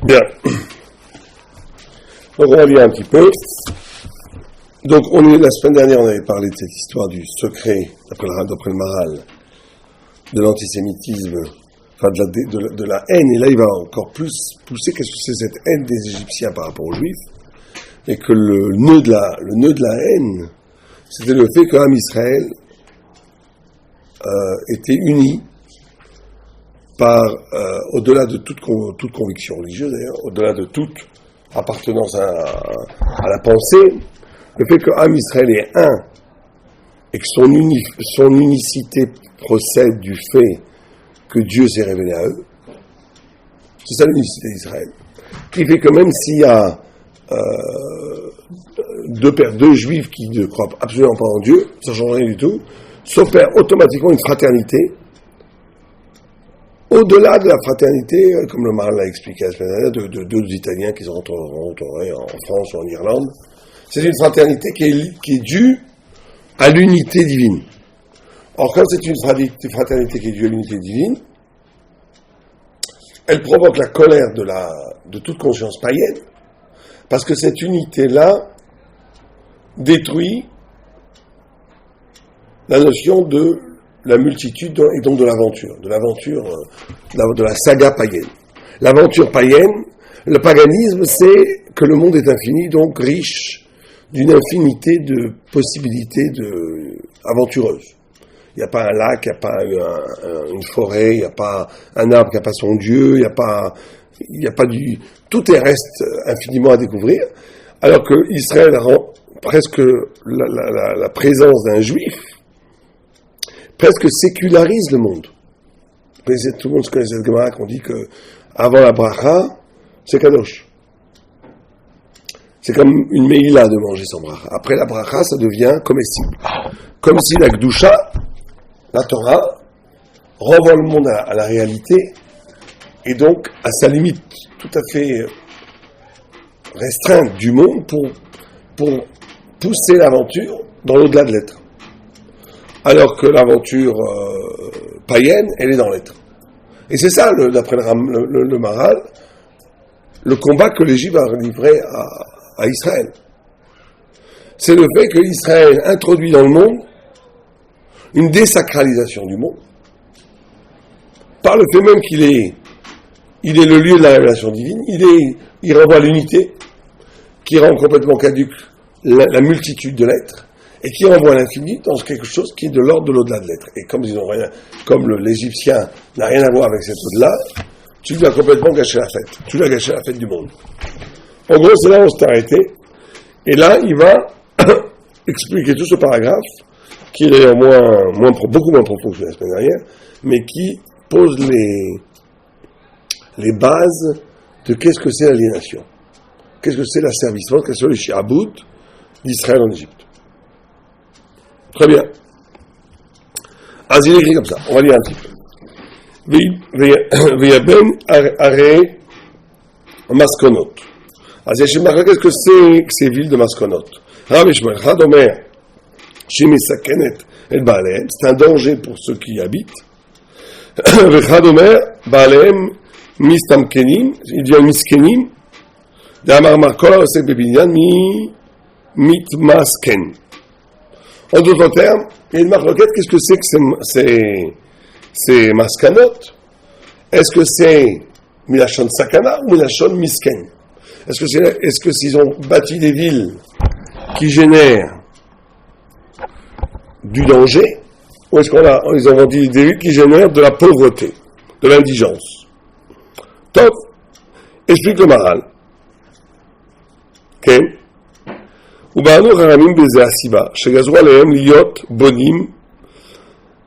Bien. Donc on va lire un petit peu. Donc la semaine dernière on avait parlé de cette histoire du secret, d'après le Maharal, de l'antisémitisme, enfin de la haine, et là il va encore plus pousser qu'est-ce que c'est cette haine des Égyptiens par rapport aux Juifs, et que le nœud de la haine, c'était le fait qu'Am Israël était uni par, au-delà de toute conviction religieuse d'ailleurs, au-delà de toute appartenance à la pensée, le fait que Am Israël est un, et que son unicité procède du fait que Dieu s'est révélé à eux, c'est ça l'unicité d'Israël, qui fait que même s'il y a deux juifs qui ne croient absolument pas en Dieu, ça ne change rien du tout, s'opère automatiquement une fraternité. Au-delà de la fraternité, comme le Maharal l'a expliqué la semaine dernière, de deux Italiens qui se rencontreraient en France ou en Irlande, c'est une fraternité qui est due à l'unité divine. Or, quand c'est une fraternité qui est due à l'unité divine, elle provoque la colère de toute conscience païenne, parce que cette unité-là détruit la notion de la multitude et donc de l'aventure, de la saga païenne. L'aventure païenne, le paganisme, c'est que le monde est infini, donc riche d'une infinité de possibilités aventureuses. Il n'y a pas un lac, il n'y a pas une forêt, il n'y a pas un arbre qui n'a pas son dieu, il n'y a pas tout reste infiniment à découvrir, alors que Israël rend presque la présence d'un juif presque sécularise le monde. Tout le monde se connaît cette Gemara qu'on dit que avant la bracha, c'est kadosh. C'est comme une meïla de manger sans bracha. Après la bracha, ça devient comestible. Comme si la Gdusha, la Torah, renvoie le monde à la réalité, et donc à sa limite tout à fait restreinte du monde pour pousser l'aventure dans l'au-delà de l'être. Alors que l'aventure païenne, elle est dans l'être. Et c'est ça, d'après le Maharal, le combat que les Juifs ont livré à Israël. C'est le fait que Israël introduit dans le monde une désacralisation du monde, par le fait même qu'il est le lieu de la révélation divine, il renvoie à l'unité, qui rend complètement caduque la multitude de l'être, et qui renvoie à l'infini dans quelque chose qui est de l'ordre de l'au-delà de l'être. Et comme l'Égyptien n'a rien à voir avec cet au-delà, tu lui as complètement gâché la fête. Tu lui as gâché la fête du monde. En gros, c'est là où on s'est arrêté. Et là, il va expliquer tout ce paragraphe, qui est d'ailleurs beaucoup moins profond que la semaine dernière, mais qui pose les bases de qu'est-ce que c'est l'aliénation. Qu'est-ce que c'est l'asservissement, qu'est-ce que c'est le shi'about d'Israël en Égypte. Très bien. Il écrit comme ça. On va lire un petit peu. Veyaben are maskonot. Qu'est-ce que c'est que ces villes de maskonot? C'est un danger pour ceux qui y habitent. Il dit miskenim. En d'autres termes, il y a une marloquette. Qu'est-ce que c'est que ces maskanot? Est-ce que c'est milachon sakana ou milachon misken? Est-ce que s'ils ont bâti des villes qui génèrent du danger, ou est-ce qu'ils ont bâti des villes qui génèrent de la pauvreté, de l'indigence? Top. Explique le Maharal. Ok? ובאנו חכמים בזה הסיבה, שגזרו עליהם להיות בונים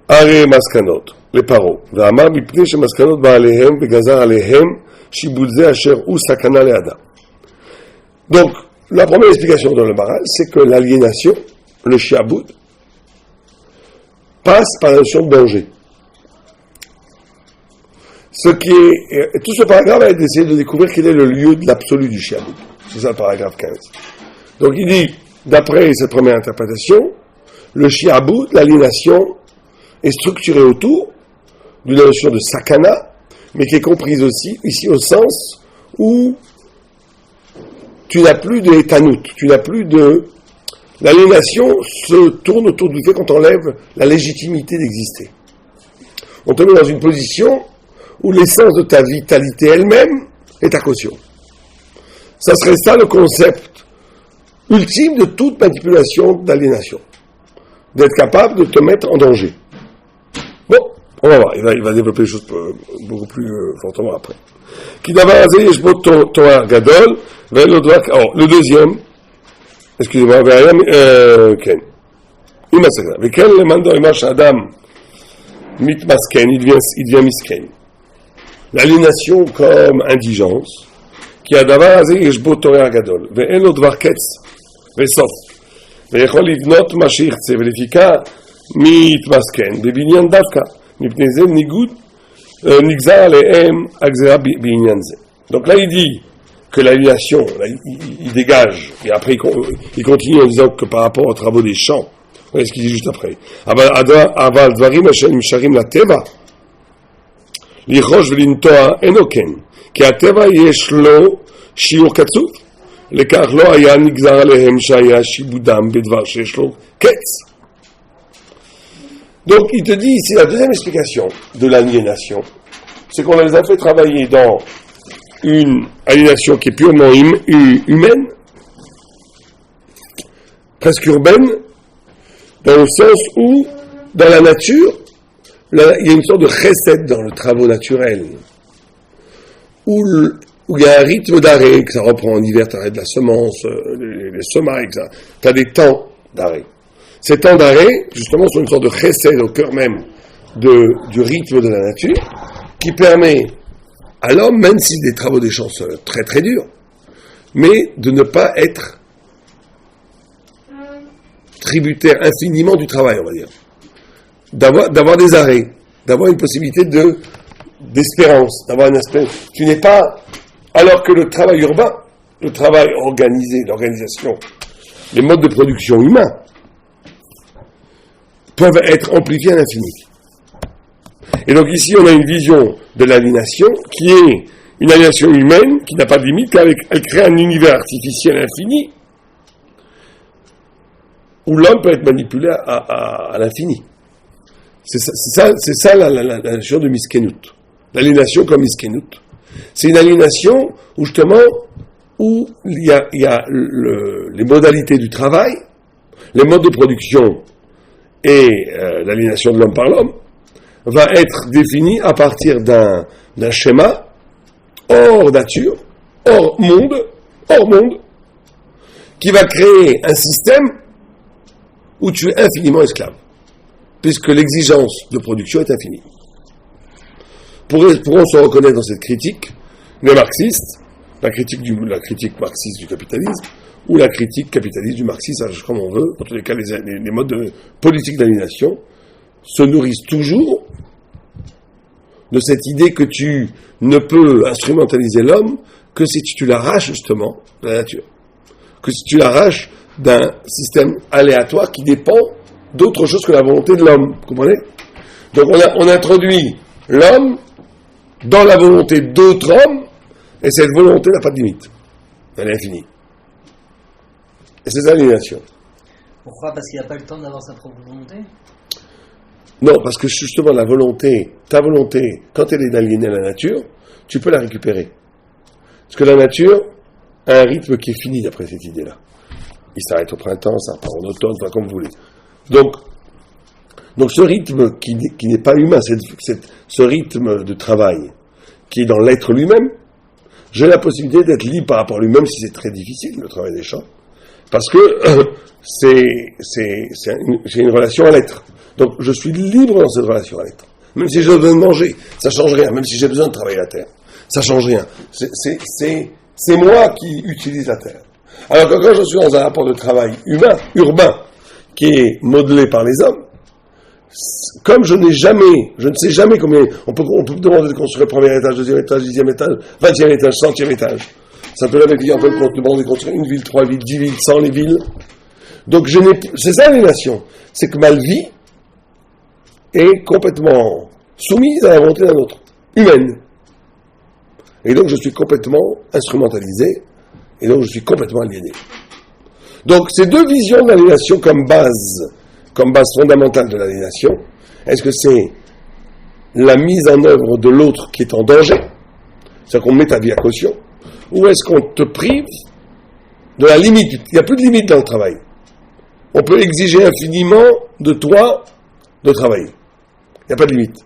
ערי מסקנות לפרעה, ואמר מפני שמסקנות בעליהם וגזר עליהם שיבול זה אשר הוא סכנה לאדם. Donc, la première explication dans le Maharal, c'est que l'aliénation, le shi'about, passe par la notion de danger. Tout ce paragraphe va essayer de découvrir quel est le lieu de l'absolu du shi'about. C'est ça le paragraphe 15. Donc il dit, d'après cette première interprétation, le shi'about, l'aliénation, est structurée autour d'une notion de sakana, mais qui est comprise aussi, ici au sens où tu n'as plus de étanout, tu n'as plus de... L'aliénation se tourne autour du fait qu'on t'enlève la légitimité d'exister. On te met dans une position où l'essence de ta vitalité elle-même est ta caution. Ça serait ça le concept ultime de toute manipulation d'aliénation. D'être capable de te mettre en danger. Bon, on va voir, il va développer les choses beaucoup plus fortement après. Qui d'abord, gadol, le deuxième, excusez-moi, Ken. Ken, le mando imash Adam, mitmasken, il devient misken. L'aliénation comme indigence, qui a d'abord, yeshbo Torah gadol, ve'en lo dvar ketz, ve'sof. ויכול לבנות מה שירצה, ולפיקה מתמסכן בבניין דווקא, מפני זה נגזר עליהם הגזרה בעניין זה. Donc là il dit que l'aliénation, il dégage, et après il continue en disant que par rapport aux travaux des champs, voyez ce qu'il dit juste après, אבל דברים אשר נמשכים לטבע, לרכוש ולנטוע אינו כן, כי הטבע יש לו שיעור קצוב, לכך לא היה נגזר עליהם שהיה שיבודם בדבר שיש לו קץ. Donc il te dit ici la deuxième explication de l'aliénation, c'est qu'on les a fait travailler dans une aliénation qui est purement humaine, presque urbaine, dans le sens où dans la nature, il y a une sorte de chesed dans le travail naturel, où il y a un rythme d'arrêt, que ça reprend en hiver, tu arrêtes la semence, les semailles, tu as des temps d'arrêt. Ces temps d'arrêt, justement, sont une sorte de chesed au cœur même du rythme de la nature, qui permet à l'homme, même si des travaux des champs sont très très durs, mais de ne pas être tributaire infiniment du travail, on va dire. D'avoir des arrêts, d'avoir une possibilité d'espérance, d'avoir un aspect. Tu n'es pas... Alors que le travail urbain, le travail organisé, l'organisation, les modes de production humains peuvent être amplifiés à l'infini. Et donc ici, on a une vision de l'aliénation qui est une aliénation humaine qui n'a pas de limite, car elle crée un univers artificiel infini où l'homme peut être manipulé à l'infini. C'est ça la notion de miskenut. L'aliénation comme miskenut. C'est une aliénation où justement, où il y a les modalités du travail, les modes de production et l'aliénation de l'homme par l'homme va être définie à partir d'un schéma hors nature, hors monde, qui va créer un système où tu es infiniment esclave, puisque l'exigence de production est infinie. Pourront se reconnaître dans cette critique les marxistes, la critique marxiste du capitalisme, ou la critique capitaliste du marxisme, comme on veut. En tous les cas, les modes de politique d'aliénation se nourrissent toujours de cette idée que tu ne peux instrumentaliser l'homme que si tu l'arraches justement de la nature, que si tu l'arraches d'un système aléatoire qui dépend d'autre chose que la volonté de l'homme. Vous comprenez? Donc on introduit l'homme dans la volonté d'autres hommes, et cette volonté n'a pas de limite. Elle est infinie. Et c'est ça l'aliénation. Pourquoi? Parce qu'il n'y a pas le temps d'avoir sa propre volonté? Non, parce que justement la volonté, ta volonté, quand elle est d'aliéner la nature, tu peux la récupérer. Parce que la nature a un rythme qui est fini d'après cette idée-là. Il s'arrête au printemps, ça repart en automne, enfin comme vous voulez. Donc ce rythme qui n'est pas humain, ce rythme de travail qui est dans l'être lui-même, j'ai la possibilité d'être libre par rapport à lui-même si c'est très difficile, le travail des champs, parce que c'est une relation à l'être. Donc je suis libre dans cette relation à l'être. Même si j'ai besoin de manger, ça change rien. Même si j'ai besoin de travailler la terre, ça change rien. C'est moi qui utilise la terre. Alors que quand je suis dans un rapport de travail urbain, qui est modelé par les hommes, comme je ne sais jamais combien, on peut me demander de construire le premier étage, deuxième étage, 10e étage, 20e étage, 100e étage. Ça peut avec on peut me demander de construire une ville, 3 villes, 10 villes, 100 les villes. Donc c'est ça l'aliénation. C'est que ma vie est complètement soumise à la volonté d'un autre, humaine. et donc je suis complètement instrumentalisé, et donc je suis complètement aliéné. Donc ces deux visions de l'aliénation comme base fondamentale de l'aliénation, est-ce que c'est la mise en œuvre de l'autre qui est en danger, c'est-à-dire qu'on met ta vie à caution, ou est-ce qu'on te prive de la limite? Il n'y a plus de limite dans le travail. On peut exiger infiniment de toi de travailler. Il n'y a pas de limite.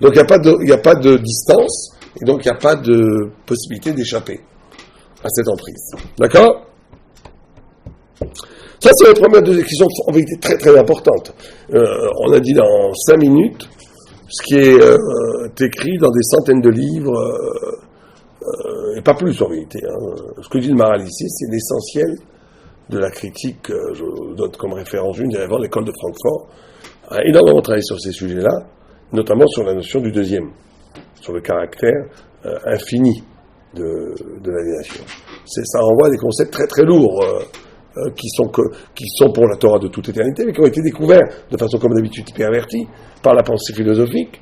Donc il n'y a pas de distance, et donc il n'y a pas de possibilité d'échapper à cette emprise. D'accord? Ça, c'est la première des questions en vérité très très importante. On a dit dans 5 minutes ce qui est écrit dans des centaines de livres, et pas plus en vérité. Ce que dit le Maharal ici, c'est l'essentiel de la critique. Je donne comme référence une avant l'école de Francfort. A énormément travaillé sur ces sujets-là, notamment sur la notion du deuxième, sur le caractère infini de l'aliénation. Ça renvoie à des concepts très très lourds qui sont pour la Torah de toute éternité, mais qui ont été découverts de façon comme d'habitude pervertie par la pensée philosophique.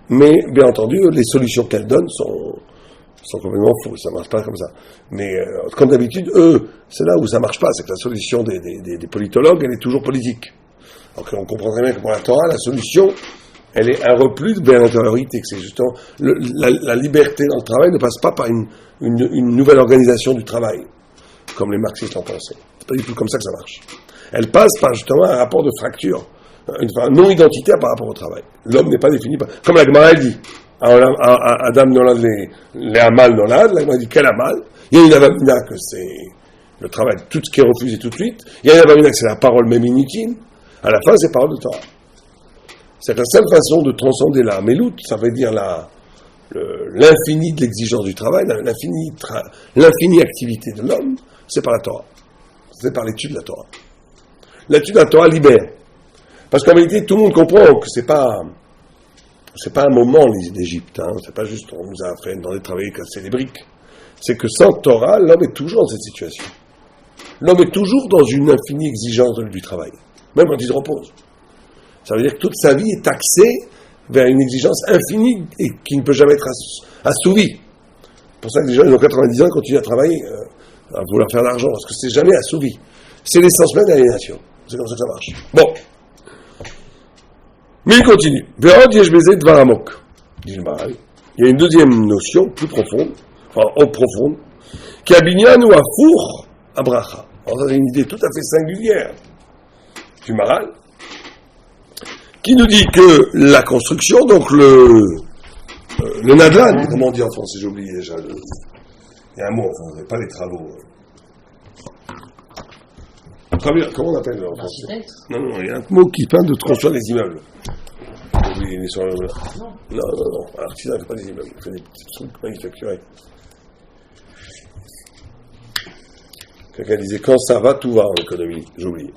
Mais bien entendu, les solutions qu'elle donne sont complètement fausses, ça marche pas comme ça. Mais comme d'habitude, c'est là où ça marche pas, c'est que la solution des politologues, elle est toujours politique. Donc on comprend très bien que pour la Torah, la solution, elle est un repli vers l'intériorité, que c'est justement la liberté dans le travail ne passe pas par une nouvelle organisation du travail, comme les marxistes en pensaient. C'est pas du tout comme ça que ça marche. Elle passe par justement un rapport de fracture, non identitaire par rapport au travail. L'homme n'est pas défini par... Comme la Gemara dit, Adam nolad les amal nolad, la Gemara dit quel amal? Il y a une avamina que c'est le travail, tout ce qui est refusé tout de suite. Il y a une avamina que c'est la parole même inutile. À la fin, c'est parole de Torah. C'est la seule façon de transcender la melout, ça veut dire l'infini de l'exigence du travail, l'infinie activité de l'homme, c'est par la Torah. C'est par l'étude de la Torah. L'étude de la Torah libère. Parce qu'en réalité, tout le monde comprend que c'est pas un moment l'Égypte, c'est pas juste on nous a fait dans les travailler casser les briques. C'est que sans Torah, l'homme est toujours dans cette situation. L'homme est toujours dans une infinie exigence du travail, même quand il se repose. Ça veut dire que toute sa vie est axée vers une exigence infinie et qui ne peut jamais être assouvie. C'est pour ça que les gens, ils ont 90 ans et continuent à travailler, à vouloir faire de l'argent, parce que c'est jamais assouvi. C'est l'essence même de l'aliénation. C'est comme ça que ça marche. Bon. Mais il continue. Ve'od yesh beze dvar amok, dit le Maharal. Il y a une deuxième notion, plus profonde, profonde, qui a binyan ou afour à bracha. Alors ça, c'est une idée tout à fait singulière du Maharal, qui nous dit que la construction, donc le nadlan, comment on dit en français, j'ai oublié déjà, il y a un mot en français, pas les travaux. Comment on appelle en français? Non, il y a un mot qui parle de construire des immeubles. Oui, il est sur le... Non. L'artisan ne fait pas des immeubles, il fait des petits trucs manufacturés. Quelqu'un disait quand ça va, tout va en économie. J'ai oublié.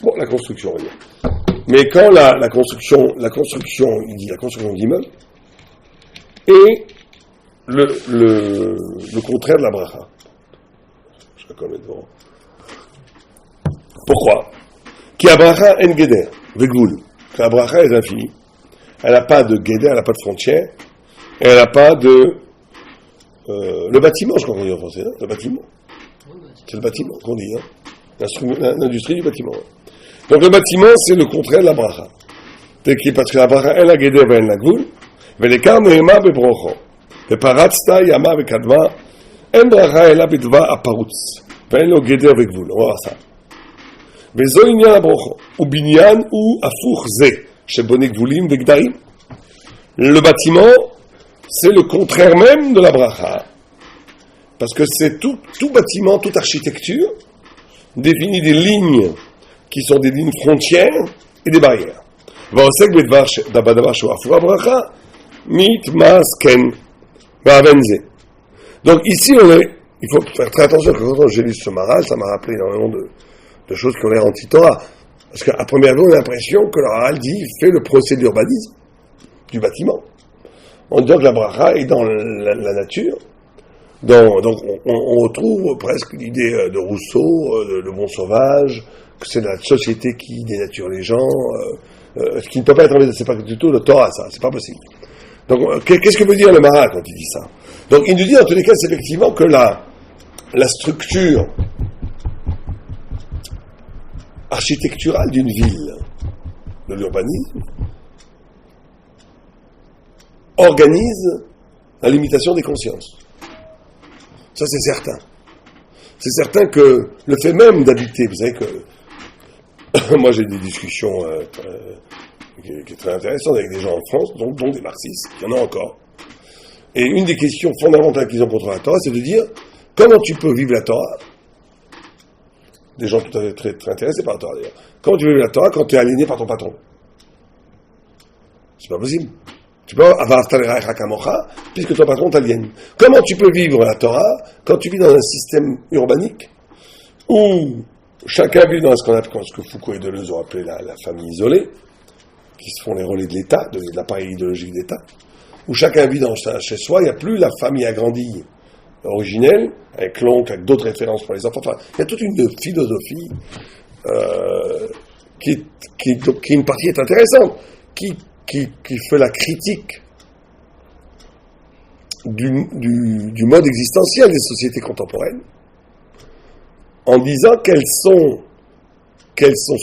Bon, la construction, on va dire. Mais quand la construction, il dit la construction d'immeubles, et le contraire de la bracha. Je vais connaître devant. Pourquoi? Qui a bracha en geder, vegvul. La bracha est infinie. Elle n'a pas de geder, elle n'a pas de frontière, et elle n'a pas de... le bâtiment, je crois qu'on dit en français, hein, le bâtiment. C'est le bâtiment qu'on dit, hein. L'industrie du bâtiment. Donc le bâtiment, c'est le contraire de la bracha. Parce que la bracha, elle a geder, elle a gvul, velekar neema bebrocho, veparatzta yama vekadma, en bracha, elle a bedva aparutz, ve'en lo geder vegvul. On va voir ça. וזו עניין הברוכו, ובניין הוא הפוך זה, שבונה גבולים וגדרים. Le bâtiment, c'est le contraire même de la bracha. Parce que c'est tout bâtiment, toute architecture, définit des lignes qui sont des lignes frontières et des barrières. ועוסק בדבר שהוא הפוך הברכה, מתמסכן באבן זה. Donc ici, il faut faire très attention, que quand j'ai lu ce Maharal, ça m'a rappelé énormément de choses qui ont l'air anti-Torah. Parce qu'à première vue, on a l'impression que le Maharal dit fait le procès de l'urbanisme du bâtiment. En disant que la bracha est dans la nature. Donc on retrouve presque l'idée de Rousseau, le bon sauvage, que c'est la société qui dénature les gens, ce qui ne peut pas être enlevé, c'est pas du tout le Torah, ça, c'est pas possible. Donc, qu'est-ce que veut dire le Maharal quand il dit ça? Donc, il nous dit, en tous les cas, c'est effectivement que la structure architecturale d'une ville, de l'urbanisme, organise la limitation des consciences. Ça, c'est certain. C'est certain que le fait même d'habiter, vous savez que moi j'ai des discussions qui est très intéressantes avec des gens en France, dont des marxistes, il y en a encore. Et une des questions fondamentales qu'ils ont contre la Torah, c'est de dire comment tu peux vivre la Torah, des gens tout à fait très, très intéressés par la Torah d'ailleurs, comment tu peux vivre la Torah quand tu es aligné par ton patron? C'est pas possible. Tu peux avoir puisque ton patron t'aliène. Comment tu peux vivre la Torah quand tu vis dans un système urbanique où chacun vit dans ce que Foucault et Deleuze ont appelé la famille isolée, qui se font les relais de l'État, de l'appareil idéologique d'État, où chacun vit chez soi, il n'y a plus la famille agrandie originelle, avec l'oncle, avec d'autres références pour les enfants. Enfin, il y a toute une philosophie qui une partie est intéressante, qui fait la critique du mode existentiel des sociétés contemporaines, en disant qu'elles sont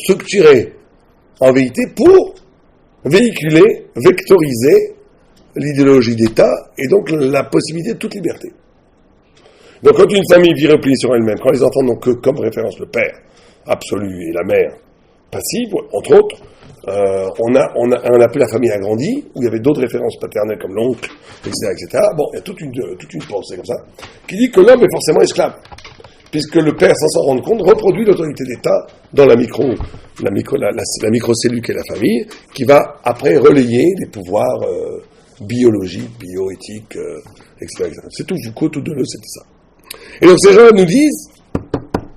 structurées en vérité pour véhiculer, vectoriser l'idéologie d'État et donc la possibilité de toute liberté. Donc quand une famille vit repliée sur elle-même, quand les enfants n'ont que comme référence le père absolu et la mère passive, entre autres, on appelait la famille agrandie, où il y avait d'autres références paternelles comme l'oncle, etc. Bon, il y a toute une pensée comme ça, qui dit que l'homme est forcément esclave, puisque le père, sans s'en rendre compte, reproduit l'autorité d'État dans la microcellule qu'est la famille, qui va après relayer les pouvoirs biologiques, bioéthiques, etc. C'est tout Foucault, tout Deleuze, c'était ça. Et donc ces gens nous disent,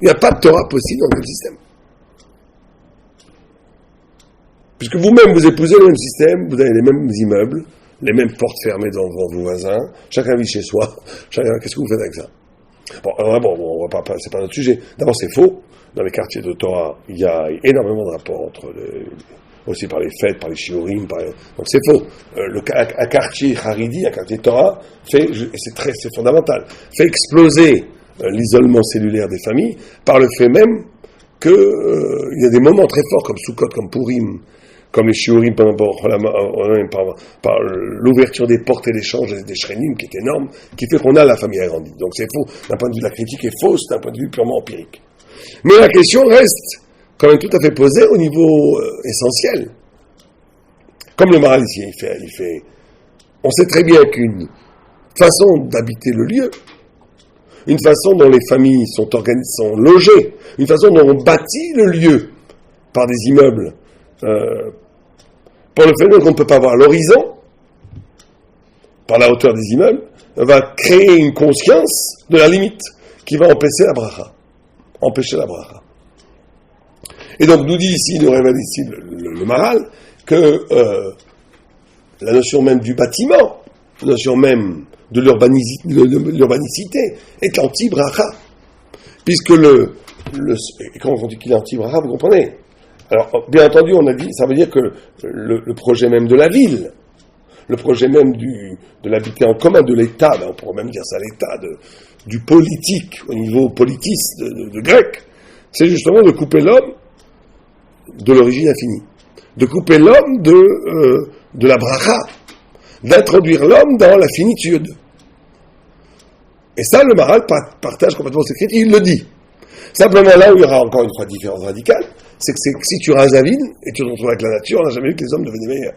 il n'y a pas de Torah possible dans le système. Puisque vous-même, vous épousez le même système, vous avez les mêmes immeubles, les mêmes portes fermées devant vos voisins, chacun vit chez soi, qu'est-ce que vous faites avec ça? Bon, on va pas, c'est pas notre sujet. D'abord, c'est faux. Dans les quartiers de Torah, il y a énormément de rapports aussi par les fêtes, par les shiurim, donc c'est faux. Un quartier haridi, un quartier Torah, c'est fondamental, fait exploser l'isolement cellulaire des familles par le fait même qu'il y a des moments très forts comme Sukkot, comme Purim, comme les shiurim par l'ouverture des portes et l'échange des shrenim qui est énorme, qui fait qu'on a la famille agrandie. Donc c'est faux. D'un point de vue de la critique est fausse, d'un point de vue purement empirique. Mais la question reste quand même tout à fait posée au niveau essentiel. Comme le Maharal ici, il fait. On sait très bien qu'une façon d'habiter le lieu, une façon dont les familles sont logées, une façon dont on bâtit le lieu par des immeubles, pour le fait qu'on ne peut pas voir l'horizon, par la hauteur des immeubles, va créer une conscience de la limite qui va empêcher la bracha. Et donc nous dit ici, nous révèle ici le Maharal, que la notion même du bâtiment, la notion même de l'urbanicité est anti-bracha. Puisque quand on dit qu'il est anti-bracha, vous comprenez? Alors, bien entendu, on a dit, ça veut dire que le projet même de la ville, le projet même de l'habiter en commun, de l'État, ben on pourrait même dire ça l'État, du politique, au niveau politiste de grec, c'est justement de couper l'homme de l'origine infinie, de couper l'homme de la bracha, d'introduire l'homme dans la finitude. Et ça, le Maharal partage complètement cette critique, il le dit. Simplement, là où il y aura encore une fois différence radicale, c'est que si tu rases la ville et tu te retrouves avec la nature, on n'a jamais vu que les hommes devenaient meilleurs.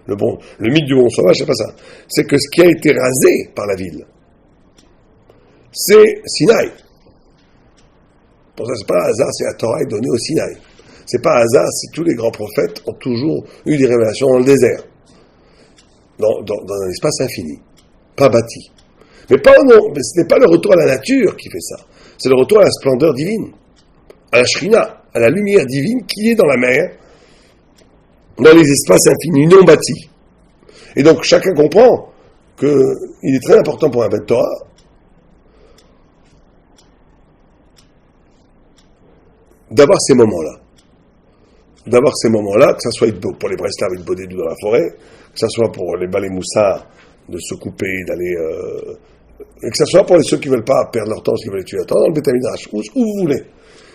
Le mythe du bon sauvage, c'est pas ça. C'est que ce qui a été rasé par la ville, c'est Sinaï. Pour ça, c'est pas un hasard si la Torah est donnée au Sinaï. C'est pas un hasard si tous les grands prophètes ont toujours eu des révélations dans le désert, dans un espace infini, pas bâti. Mais ce n'est pas le retour à la nature qui fait ça. C'est le retour à la splendeur divine, à la shrina, à la lumière divine qui est dans la mer, dans les espaces infinis, non bâtis. Et donc chacun comprend qu'il est très important pour un bête Torah d'avoir ces moments-là. Que ça soit pour les Breslaves, une bodédou dans la forêt, ce soit pour les balais moussards, de se couper, d'aller... et que ce soit pour ceux qui ne veulent pas perdre leur temps, ceux qui veulent tuer leur temps, dans le Beth Midrash, où vous voulez.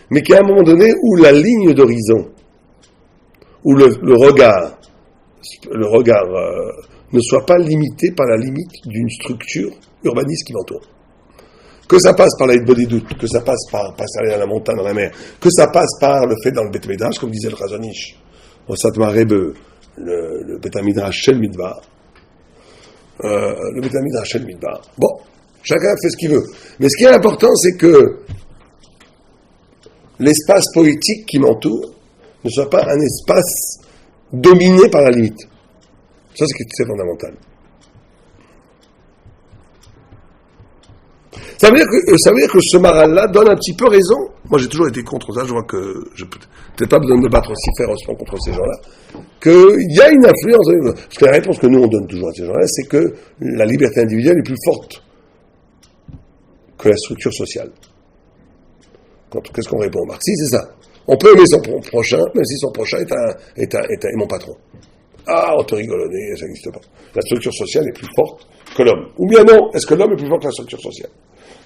Mais qu'il y a un moment donné où la ligne d'horizon, où le regard ne soit pas limité par la limite d'une structure urbaniste qui m'entoure. Que ça passe par la Hitbodidut, que ça passe par passer à la montagne, dans la mer, que ça passe par le fait dans le Beth Midrash, comme disait le Chazonish, au Satmar Rebbe, le Beth Midrash Shel Midbar, le Beth Midrash Shel Midbar. Bon, chacun fait ce qu'il veut. Mais ce qui est important, c'est que l'espace poétique qui m'entoure ne soit pas un espace dominé par la limite. Ça, c'est fondamental. Ça veut dire que ce Maharal-là donne un petit peu raison. Moi, j'ai toujours été contre ça. Je vois que je peut-être pas besoin de me battre aussi férocement contre ces gens-là. Qu'il y a une influence. Parce que la réponse que nous, on donne toujours à ces gens-là, c'est que la liberté individuelle est plus forte que la structure sociale. Qu'est-ce qu'on répond, Marx? Si, c'est ça. On peut aimer son prochain, même si son prochain est mon patron. Ah, on te rigolonner, ça n'existe pas. La structure sociale est plus forte que l'homme. Ou bien non, est-ce que l'homme est plus fort que la structure sociale?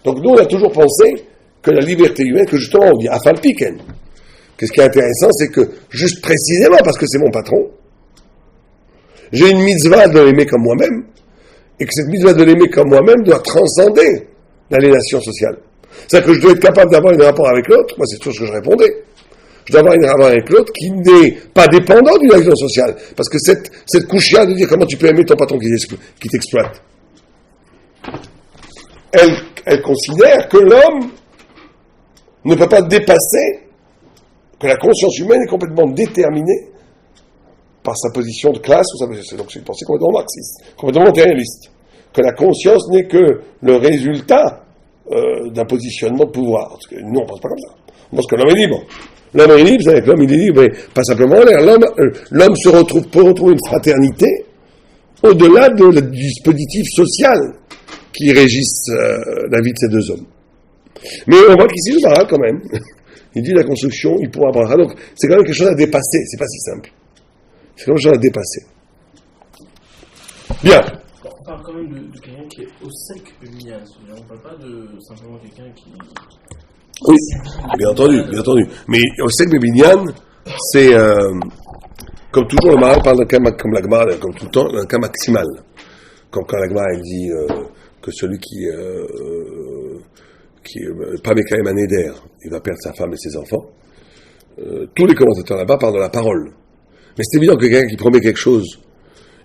Donc nous, on a toujours pensé que la liberté humaine, que justement, on dit afal piken. Qu'est-ce qui est intéressant, c'est que, juste précisément parce que c'est mon patron, j'ai une mitzvah de l'aimer comme moi-même, et que cette mitzvah de l'aimer comme moi-même doit transcender l'aliénation sociale. C'est-à-dire que je dois être capable d'avoir un rapport avec l'autre, moi c'est toujours ce que je répondais. Je dois avoir un rapport avec l'autre qui n'est pas dépendant d'une action sociale. Parce que cette couchia de dire comment tu peux aimer ton patron qui t'exploite, elle considère que l'homme ne peut pas dépasser, que la conscience humaine est complètement déterminée par sa position de classe, donc c'est une pensée complètement marxiste, complètement matérialiste. Que la conscience n'est que le résultat d'un positionnement de pouvoir. Parce que nous, on ne pense pas comme ça. On pense que l'homme est libre. L'homme est libre, c'est-à-dire que l'homme il est libre, mais pas simplement en l'air. L'homme peut retrouver une fraternité au-delà du dispositif social qui régisse la vie de ces deux hommes. Mais on voit qu'ici, le Maharal, quand même, il dit la construction, il pourra avoir. Donc, c'est quand même quelque chose à dépasser, c'est pas si simple. C'est quelque chose à dépasser. Bien. On parle quand même de quelqu'un qui est au sec minyan. On ne parle pas de simplement quelqu'un qui... Oui, bien entendu. Mais au sec Minyan, c'est, comme toujours, le Maharal parle d'un cas, comme la Gemara, comme tout le temps, d'un cas maximal. Comme quand la Gemara, elle dit que celui qui pas Mekayem un éder, il va perdre sa femme et ses enfants. Tous les commentateurs là-bas parlent de la parole. Mais c'est évident que quelqu'un qui promet quelque chose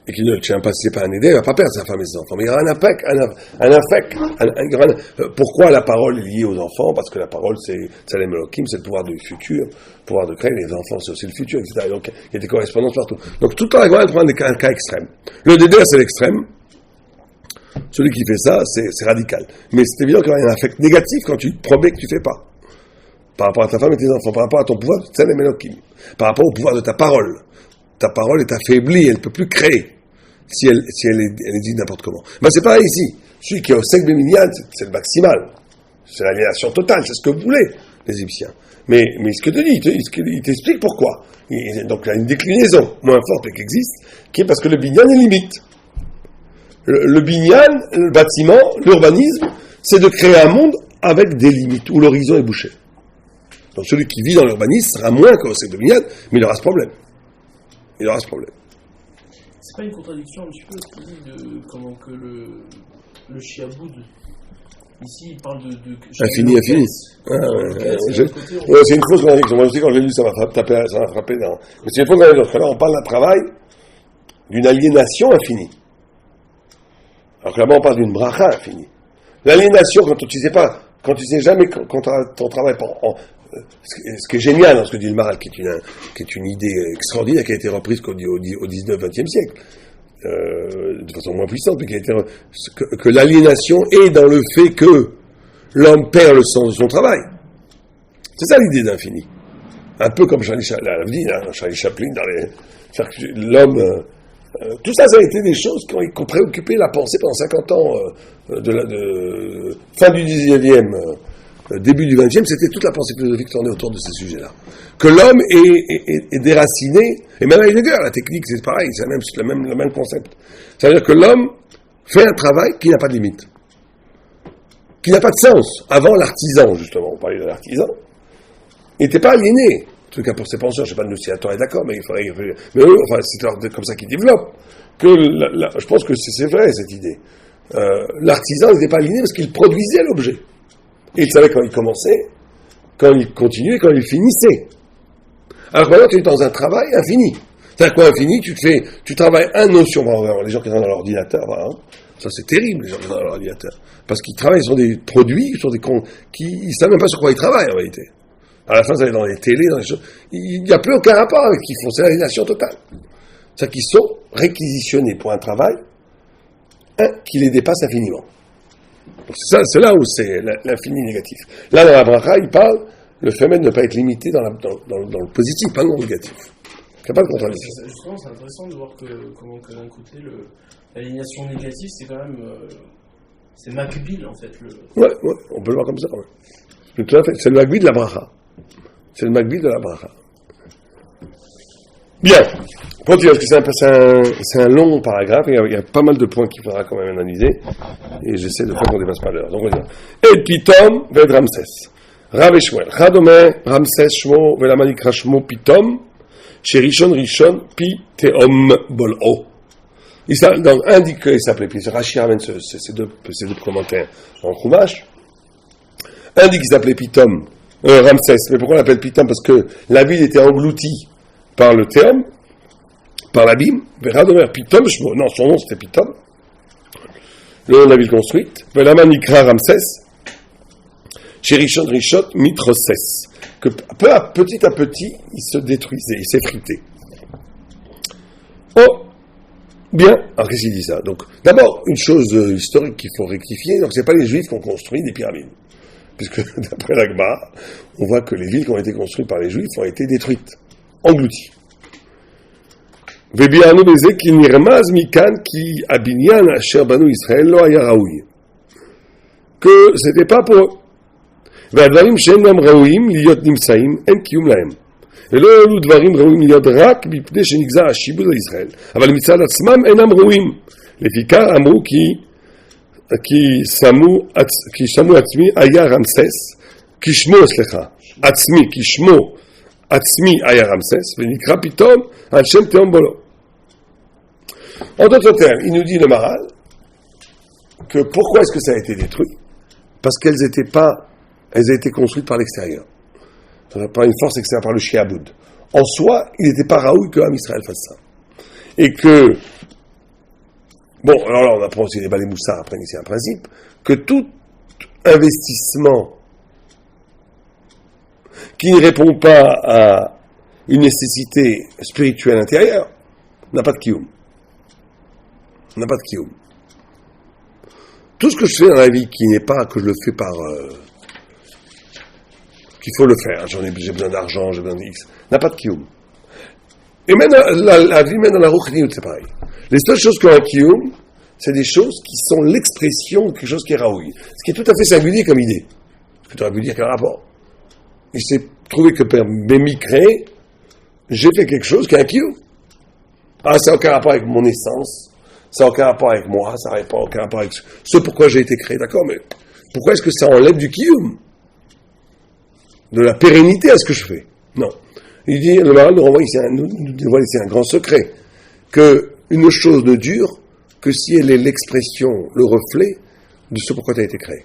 et qui ne tient pas, si c'est pas un éder, il ne va pas perdre sa femme et ses enfants. Mais il y aura un affect. Pourquoi la parole est liée aux enfants? Parce que la parole, c'est Tsalem Elohim, c'est le pouvoir du futur, le pouvoir de créer. Les enfants, c'est aussi le futur, etc. Donc, il y a des correspondances partout. Donc, tout le temps, la Gemara prend un cas extrême. Le déder, c'est l'extrême. Celui qui fait ça, c'est radical. Mais c'est évident qu'il y a un affect négatif quand tu promets que tu ne fais pas. Par rapport à ta femme et tes enfants, par rapport à ton pouvoir, Tsalem Elohim. Par rapport au pouvoir de ta parole. Ta parole est affaiblie, elle ne peut plus créer si elle est dite n'importe comment. Ben c'est pareil ici. Celui qui est au sec Minyan, c'est le maximal. C'est l'aliénation totale, c'est ce que voulaient les Égyptiens. Mais ce que te dit, il t'explique pourquoi. Donc il y a une déclinaison moins forte qui existe, qui est parce que le binyan est limite. Le binyan, le bâtiment, l'urbanisme, c'est de créer un monde avec des limites, où l'horizon est bouché. Donc celui qui vit dans l'urbanisme sera moins qu'au sec Minyan, mais il aura ce problème. C'est pas une contradiction un petit peu ce qu'il dit de comment que le Shiaboud, ici il parle de infini. C'est une fausse contradiction. Moi aussi quand j'ai lu ça m'a frappé. Mais c'est une fausse contradiction. Là on parle d'un travail, d'une aliénation infinie. Alors que là-bas on parle d'une bracha infinie. L'aliénation quand tu sais jamais quand ton travail ce qui est génial dans ce que dit le Maharal, qui est une idée extraordinaire, qui a été reprise au 19-20e siècle, de façon moins puissante, mais qui a été que l'aliénation est dans le fait que l'homme perd le sens de son travail. C'est ça l'idée d'infini. Un peu comme Charlie Chaplin l'homme. Tout ça a été des choses qui ont préoccupé la pensée pendant 50 ans, de fin du 19e. début du XXe, c'était toute la pensée philosophique tournée autour de ces sujets-là. Que l'homme est déraciné, et même Heidegger, la technique, c'est pareil, c'est le même concept. C'est-à-dire que l'homme fait un travail qui n'a pas de limite, qui n'a pas de sens. Avant, l'artisan, justement, on parlait de l'artisan, il n'était pas aliéné. En tout cas, pour ses penseurs, je ne sais pas si Luciator est d'accord, mais mais eux, enfin, c'est comme ça qu'ils développent. Je pense que c'est vrai, cette idée. L'artisan n'était pas aliéné parce qu'il produisait l'objet. Et il savait quand il commençait, quand il continuait, quand il finissait. Alors maintenant, tu es dans un travail infini. C'est-à-dire quoi infini? Tu travailles un notion. Les gens qui sont dans l'ordinateur, ça c'est terrible, les gens qui sont dans l'ordinateur. Parce qu'ils travaillent sur des produits, ils ne savent même pas sur quoi ils travaillent en réalité. À la fin, ça va dans les télés, dans les choses. Il n'y a plus aucun rapport avec ce qu'ils font, c'est l'aliénation totale. C'est-à-dire qu'ils sont réquisitionnés pour un travail qui les dépasse infiniment. Donc c'est là où c'est l'infini négatif. Là, dans la bracha, il parle, le fait même de ne pas être limité dans le positif, pas dans le négatif. Il n'y a pas de contradiction. Justement, c'est intéressant de voir que d'un côté, l'aliénation négative, c'est quand même... c'est Macbil, en fait. Ouais, on peut le voir comme ça, quand même. Tout à fait. C'est le Macbil de la bracha. C'est le Macbil de la bracha. Bien. Continue, parce que c'est un long paragraphe, il y a pas mal de points qu'il faudra quand même analyser, et j'essaie de faire qu'on dépasse pas l'heure. Donc, on va dire. Et Pitom, ved Ramsès. Rav et Shmuel. Chadome, Ramsès, Shmo, velamanik Rashmo, Pitom, chez Rishon, Pi, Teom, Bolo. Donc, un dit qu'il s'appelait, puis Rashi ramène ces deux commentaires en Chumash. Un dit qu'il s'appelait Pitom, Ramsès. Mais pourquoi on l'appelle Pitom? Parce que la ville était engloutie par le Théom, par l'abîme, Veradomer Pitom, non, son nom c'était Pitom, le nom de la ville construite, Velaman Nikra Ramsès, chez Rishon, Mitroses, que petit à petit, il se détruisait, il s'effritait. Oh, bien, alors qu'est-ce qu'il dit ça? Donc, d'abord, une chose historique qu'il faut rectifier, donc c'est pas les Juifs qui ont construit des pyramides, puisque d'après l'Agma, on voit que les villes qui ont été construites par les Juifs ont été détruites, englouties. וביארנו בזה כי נרמז מכאן כי הבניין אשר בנו ישראל לא היה ראוי. que c'était pas pour eux. והדברים שאינם ראויים להיות נמצאים, אין קיום להם. ולא אלו דברים ראויים להיות רק מפני שנגזר השיבוד על ישראל. אבל מצד עצמם אינם ראויים. לפיכך אמרו כי שמו עצמי היה רמסס, כי שמו עצמי היה רמסס, ונקרא פתאום על שם תהום בולו. En d'autres termes, il nous dit le Maharal que pourquoi est-ce que ça a été détruit? Parce qu'elles étaient construites par l'extérieur, par une force extérieure, par le Shiaboud. En soi, il n'était pas raoul que Am Israël fasse ça. Et que, bon, alors là, on apprend aussi les balais moussards, après c'est un principe, que tout investissement qui ne répond pas à une nécessité spirituelle intérieure n'a pas de kiyum. N'a pas de kiyum. Tout ce que je fais dans la vie qui n'est pas que je le fais par qu'il faut le faire, j'ai besoin d'argent, j'ai besoin d'X, n'a pas de kiyum. Et même la vie, même dans la rouchniout, c'est pareil. Les seules choses qui ont un kiyum, c'est des choses qui sont l'expression de quelque chose qui est raoui. Ce qui est tout à fait singulier comme idée. Parce que tu aurais pu dire quel rapport. Il s'est trouvé que par Bémicré, j'ai fait quelque chose qui a un kiyum. Ah, ça n'a aucun rapport avec mon essence, ça n'a aucun rapport avec moi, ça n'a aucun rapport avec ce pourquoi j'ai été créé, d'accord, mais pourquoi est-ce que ça enlève du kiyum? De la pérennité à ce que je fais? Non. Il dit, le Maharal nous renvoie ici, nous dévoile ici un grand secret, que une chose ne dure que si elle est l'expression, le reflet de ce pourquoi tu as été créé.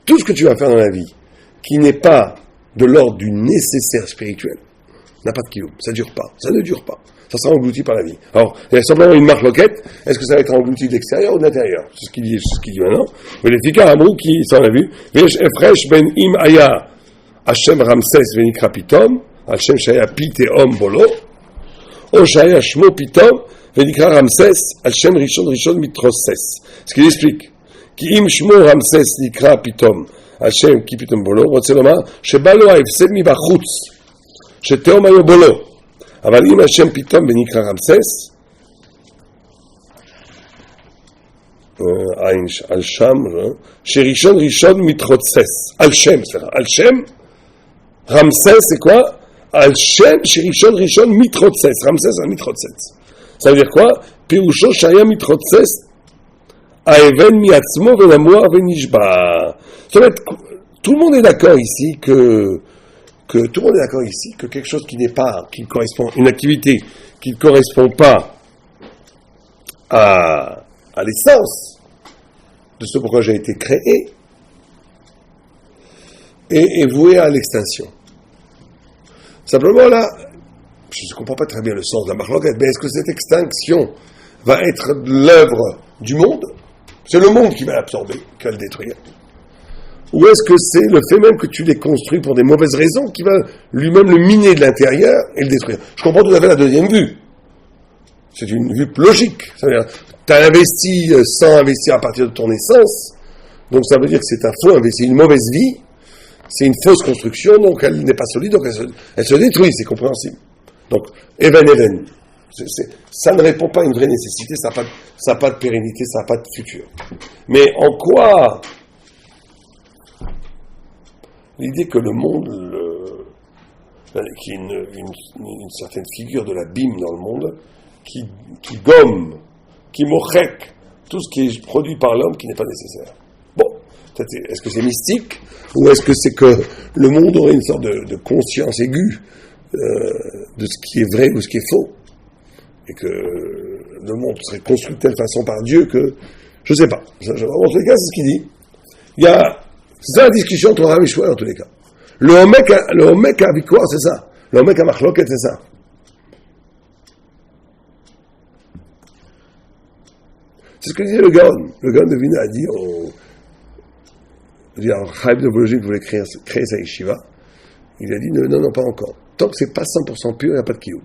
Tout ce que tu vas faire dans la vie, qui n'est pas de l'ordre du nécessaire spirituel, n'a pas de kiyum, ça ne dure pas. Ça sera englouti par la vie. Alors, il y a simplement une marque loquette. Est-ce que ça va être englouti de l'extérieur ou de l'intérieur? C'est ce qu'il dit maintenant. Mais les Fikar Amrou, qui s'en a vu, Vesh Efresh ben im aya Hashem Ramsès venikra pitom, Hashem shaya piteom bolo, o shaya shmo pitom, venikra Ramsès, Hashem rishon mitroses. Ce qu'il explique. Ki im shmo Ramsès nikra pitom, Hashem ki pitom bolo, רוצה לומר, שבא לו ההפסד מבחוץ, שתהום היו בולו. אבל אם השם פתאום בנקרא רמסס, Al-Sham, Sherishon Rishon Mitrotzes. Al-Shem, c'est ça. Al-Shem, Ramsès, c'est quoi? Al-Shem, Sherishon Rishon Mitrotzes. Ramsès, c'est Mitrotzes. Ça veut dire quoi? Pirusho Shaya Mitrotzes, Aeven Miatzmo Venamoar Venishba. Tout le monde est d'accord ici que tout le monde est d'accord ici que quelque chose qui n'est pas, qui correspond, une activité qui ne correspond pas à l'essence de ce pourquoi j'ai été créé est voué à l'extinction. Simplement là, je ne comprends pas très bien le sens de la marloquette, mais est-ce que cette extinction va être l'œuvre du monde? C'est le monde qui va l'absorber, qui va le détruire. Ou est-ce que c'est le fait même que tu l'aies construit pour des mauvaises raisons qui va lui-même le miner de l'intérieur et le détruire? Je comprends tout à fait la deuxième vue. C'est une vue logique. C'est-à-dire, tu as investi sans investir à partir de ton essence, donc ça veut dire que c'est un faux investi, une mauvaise vie, c'est une fausse construction, donc elle n'est pas solide, donc elle se détruit, c'est compréhensible. Donc, even. Ça ne répond pas à une vraie nécessité, ça n'a pas de pérennité, ça n'a pas de futur. Mais en quoi l'idée que le monde, qui est une certaine figure de l'abîme dans le monde, qui gomme, qui mochek tout ce qui est produit par l'homme qui n'est pas nécessaire. Bon, est-ce que c'est mystique, ou est-ce que c'est que le monde aurait une sorte de conscience aiguë de ce qui est vrai ou ce qui est faux, et que le monde serait construit de telle façon par Dieu que, je ne sais pas. En tous les cas, c'est ce qu'il dit. C'est ça la discussion entre Rav et Shmuel, en tous les cas. Le Homek à Vikouar, c'est ça. Le Homek à Machloket, c'est ça. C'est ce que disait le Gaon. Le Gaon de Vilna a dit Chaim de Vologine voulait créer sa yeshiva. Il a dit non, pas encore. Tant que c'est pas 100% pur, il n'y a pas de kiyum.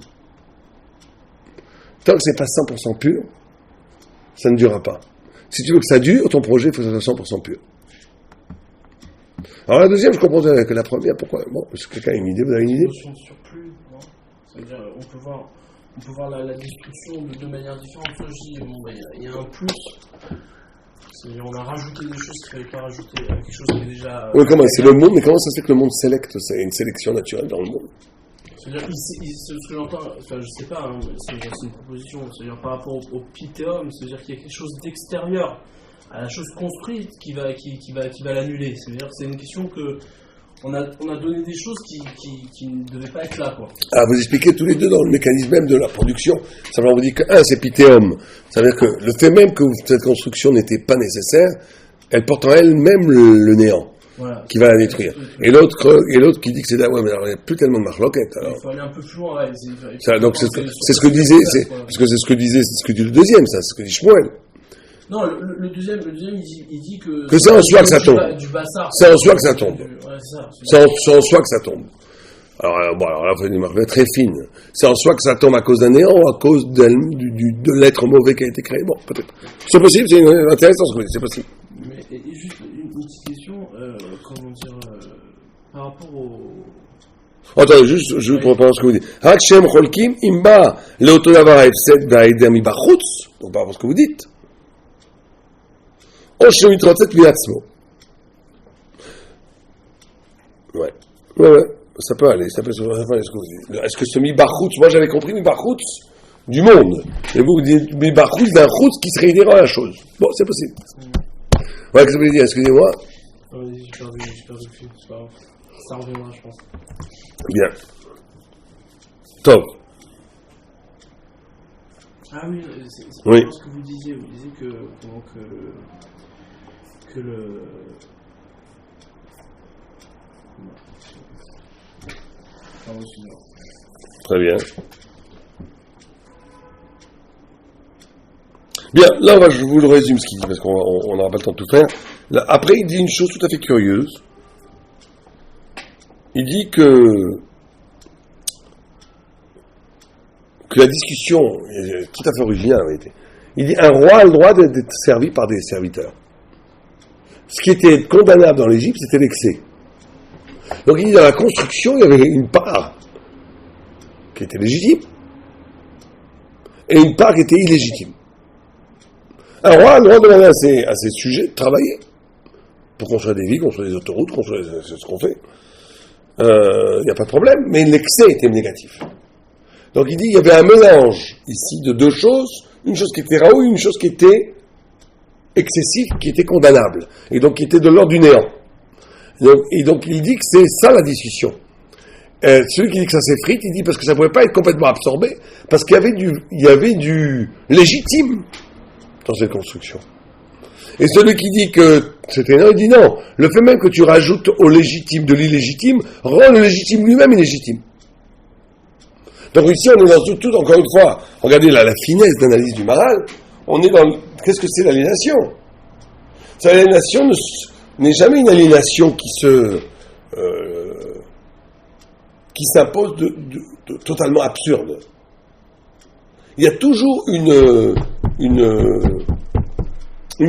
Tant que c'est pas 100% pur, ça ne durera pas. Si tu veux que ça dure, ton projet, il faut que ça soit 100% pur. Alors la deuxième, je comprends que la première, pourquoi? Bon, est-ce que quelqu'un a une idée? Vous avez une idée? Notion de surplus, non? C'est-à-dire, on peut voir la destruction de manière différente. Soit je dis, il y a un plus. C'est-à-dire, on a rajouté des choses qu'il ne fallait pas rajouter, quelque chose qui est déjà. Oui, comment? C'est le monde, mais comment ça se fait que le monde sélecte? C'est une sélection naturelle dans le monde. C'est-à-dire, ce que j'entends, enfin, je sais pas, c'est une proposition. C'est-à-dire, par rapport au pitéum, c'est-à-dire qu'il y a quelque chose d'extérieur à la chose construite qui va l'annuler. C'est-à-dire que c'est une question que on a donné des choses qui ne devaient pas être là, quoi. Ah, vous expliquez tous les deux dans le mécanisme même de la production. Ça veut dire que c'est pitéum. Ça veut dire que le fait même que cette construction n'était pas nécessaire, elle porte en elle-même le néant. Voilà. Qui va la détruire. Et l'autre qui dit que c'est mais alors il n'y a plus tellement de marloquettes. Il faut aller un peu plus loin, donc c'est ce que disait, parce que c'est ce que dit le deuxième, ça, c'est ce que dit Shmuel. Non, le deuxième, il dit que c'est en soi que ça tombe. C'est en soi que ça tombe. C'est en soi que ça tombe. Alors là, il faut une marque très fine. C'est en soi que ça tombe à cause d'un néant ou à cause de l'être mauvais qui a été créé. Bon, peut-être. C'est possible, c'est intéressant ce que vous dites, c'est possible. Mais juste une petite question, comment dire, par rapport au... Attendez, juste, je vous reprends ce que vous dites. Hakshem cholkim imba leotodavar haefsed va'edem mibachutz. Donc par rapport à ce que vous dites. Oshem mitrotzet miatzmo. Ouais. Ça peut aller ce que vous dites. Est-ce que ce mibachutz, moi j'avais compris mibachutz du monde. Et vous dites mibachutz d'un chutz qui serait inhérent à la chose. Bon, c'est possible. Ouais, qu'est-ce que vous voulez dire? Excusez-moi. J'ai perdu le fil, c'est pas grave. Ça reviendra, je pense. Bien. Top. Ah oui, c'est oui. Ce que vous disiez. Vous disiez que le... Très bien. Bien, là, je vous le résume ce qu'il dit, parce qu'on n'aura pas le temps de tout faire. Là, après, il dit une chose tout à fait curieuse. Il dit que la discussion est tout à fait originale, en réalité. Il dit un roi a le droit d'être servi par des serviteurs. Ce qui était condamnable dans l'Égypte, c'était l'excès. Donc il dit dans la construction, il y avait une part qui était légitime et une part qui était illégitime. Un roi a le droit de demander à ses sujets de travailler pour construire des villes, construire des autoroutes, c'est ce qu'on fait. Il n'y a pas de problème, mais l'excès était négatif. Donc il dit, il y avait un mélange ici de deux choses, une chose qui était raoui, une chose qui était excessive, qui était condamnable, et donc qui était de l'ordre du néant. Et donc il dit que c'est ça la discussion. Celui qui dit que ça s'effrite, il dit parce que ça ne pouvait pas être complètement absorbé, parce qu'il y avait du légitime dans cette construction. Et celui qui dit que c'est énorme, il dit non, le fait même que tu rajoutes au légitime de l'illégitime rend le légitime lui-même illégitime. Donc ici on est dans tout encore une fois, regardez là, la finesse d'analyse du Maharal, on est dans, qu'est-ce que c'est l'aliénation? L'aliénation n'est jamais une aliénation qui s'impose de totalement absurde. Il y a toujours une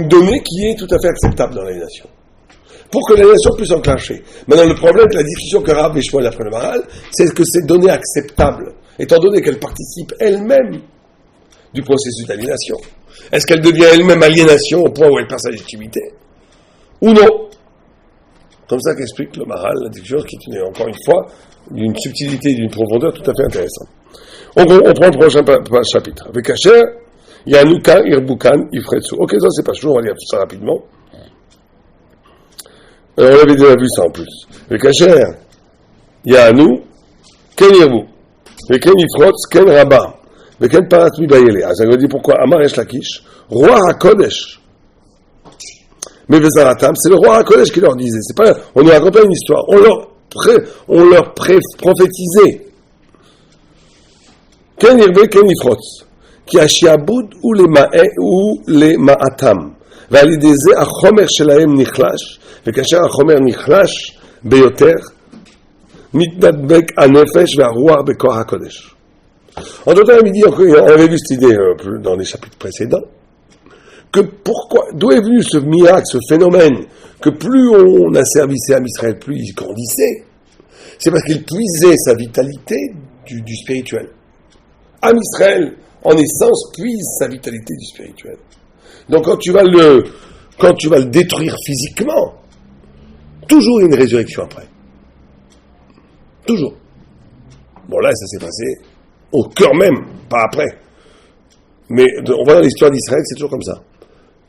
donnée qui est tout à fait acceptable dans l'aliénation. Pour que l'aliénation puisse enclencher. Maintenant, le problème de la discussion que Rav et Shmuel après le Maharal, c'est que cette donnée acceptable, étant donné qu'elle participe elle-même du processus d'aliénation. Est-ce qu'elle devient elle-même aliénation au point où elle perd sa légitimité? Ou non? Comme ça qu'explique le Maharal, la discussion qui est encore une fois d'une subtilité et d'une profondeur tout à fait intéressante. On prend le prochain chapitre. Avec Asher, Yanuka, Irbukan, Ifretsu. Ok, ça c'est pas chaud, on va lire ça rapidement. On avait déjà vu ça en plus. Avec Asher, Yanu, Ken Irbu, Ken Ifrotz, Ken Rabba, Ken Paratmi Bayele. Ah, ça veut dire pourquoi Amar Esh Lakish, roi HaKodesh. Mais Vezaratam, c'est le roi HaKodesh qui leur disait. C'est pas, on nous racontait une histoire. On leur prophétisait. Ken Irbe, Ken Ifrotz. Qui a shiaboud ou les ma'atam. Validé achomer shelahem nichlash. וכאשר החומר נחלש ביותר, מתנדבק הנפש והרוח בכוח הקודש. En d'autres termes, il dit, on avait vu cette idée dans les chapitres précédents, que d'où est venu ce miracle, ce phénomène, que plus on asservissait à Israël, plus il grandissait, c'est parce qu'il puisait sa vitalité du spirituel. Am Israël, en essence, puise sa vitalité du spirituel. Donc quand tu vas le détruire physiquement, toujours une résurrection après. Toujours. Bon là, ça s'est passé au cœur même, pas après. Mais on voit dans l'histoire d'Israël, c'est toujours comme ça.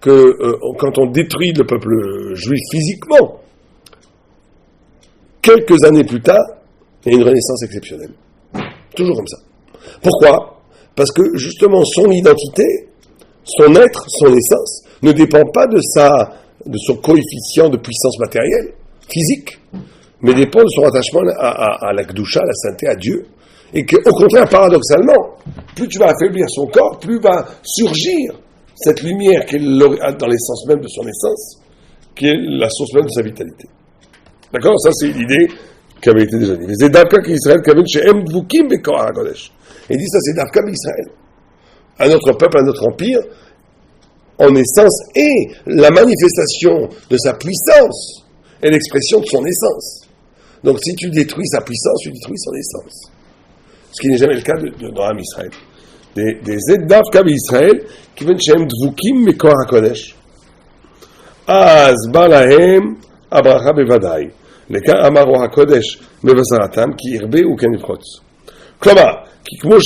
Que quand on détruit le peuple juif physiquement, quelques années plus tard, il y a une renaissance exceptionnelle. Toujours comme ça. Pourquoi? Parce que justement son identité, son être, son essence, ne dépend pas de son coefficient de puissance matérielle, physique, mais dépend de son attachement à la Kedusha, à la sainteté, à Dieu. Et qu'au contraire, paradoxalement, plus tu vas affaiblir son corps, plus va surgir cette lumière qui est dans l'essence même de son essence, qui est la source même de sa vitalité. D'accord? Ça, c'est l'idée qui avait été déjà dit. C'est Davka qu'Israël qui avait chez M. Dvukim Bekor HaKodesh. Et il dit ça, c'est Davka d'Israël. Un autre peuple, un autre empire, en essence, est la manifestation de sa puissance et l'expression de son essence. Donc si tu détruis sa puissance, tu détruis son essence. Ce qui n'est jamais le cas dans l'âme Israël. Des Zeddav Kav Israël qui viennent chez Dvukim Mekor HaKodesh. Az Balahem Abracha Bevadai. Leka Amaro HaKodesh Mevasaratam ki Irbe ou Kenifrotz. כלומר, כי כמו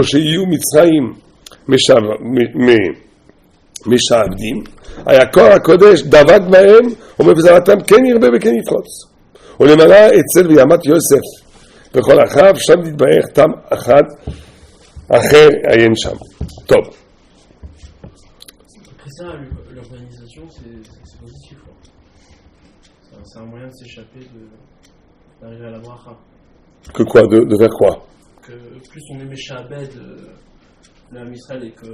שיהיו מצרים משעבדים, היה כוח הקודש דבק בהם, ובבזרתם כן ירבה וכן יפרוץ. ולמעלה אצל וימת יוסף, וכל אחיו שם תתברך תם אחד אחר עיין שם. טוב. Après ça, l'urbanisation, c'est positif. C'est un moyen de s'échapper, d'arriver à la bracha. Que quoi? De faire quoi? Que plus on est méchabed l'âme Israël et que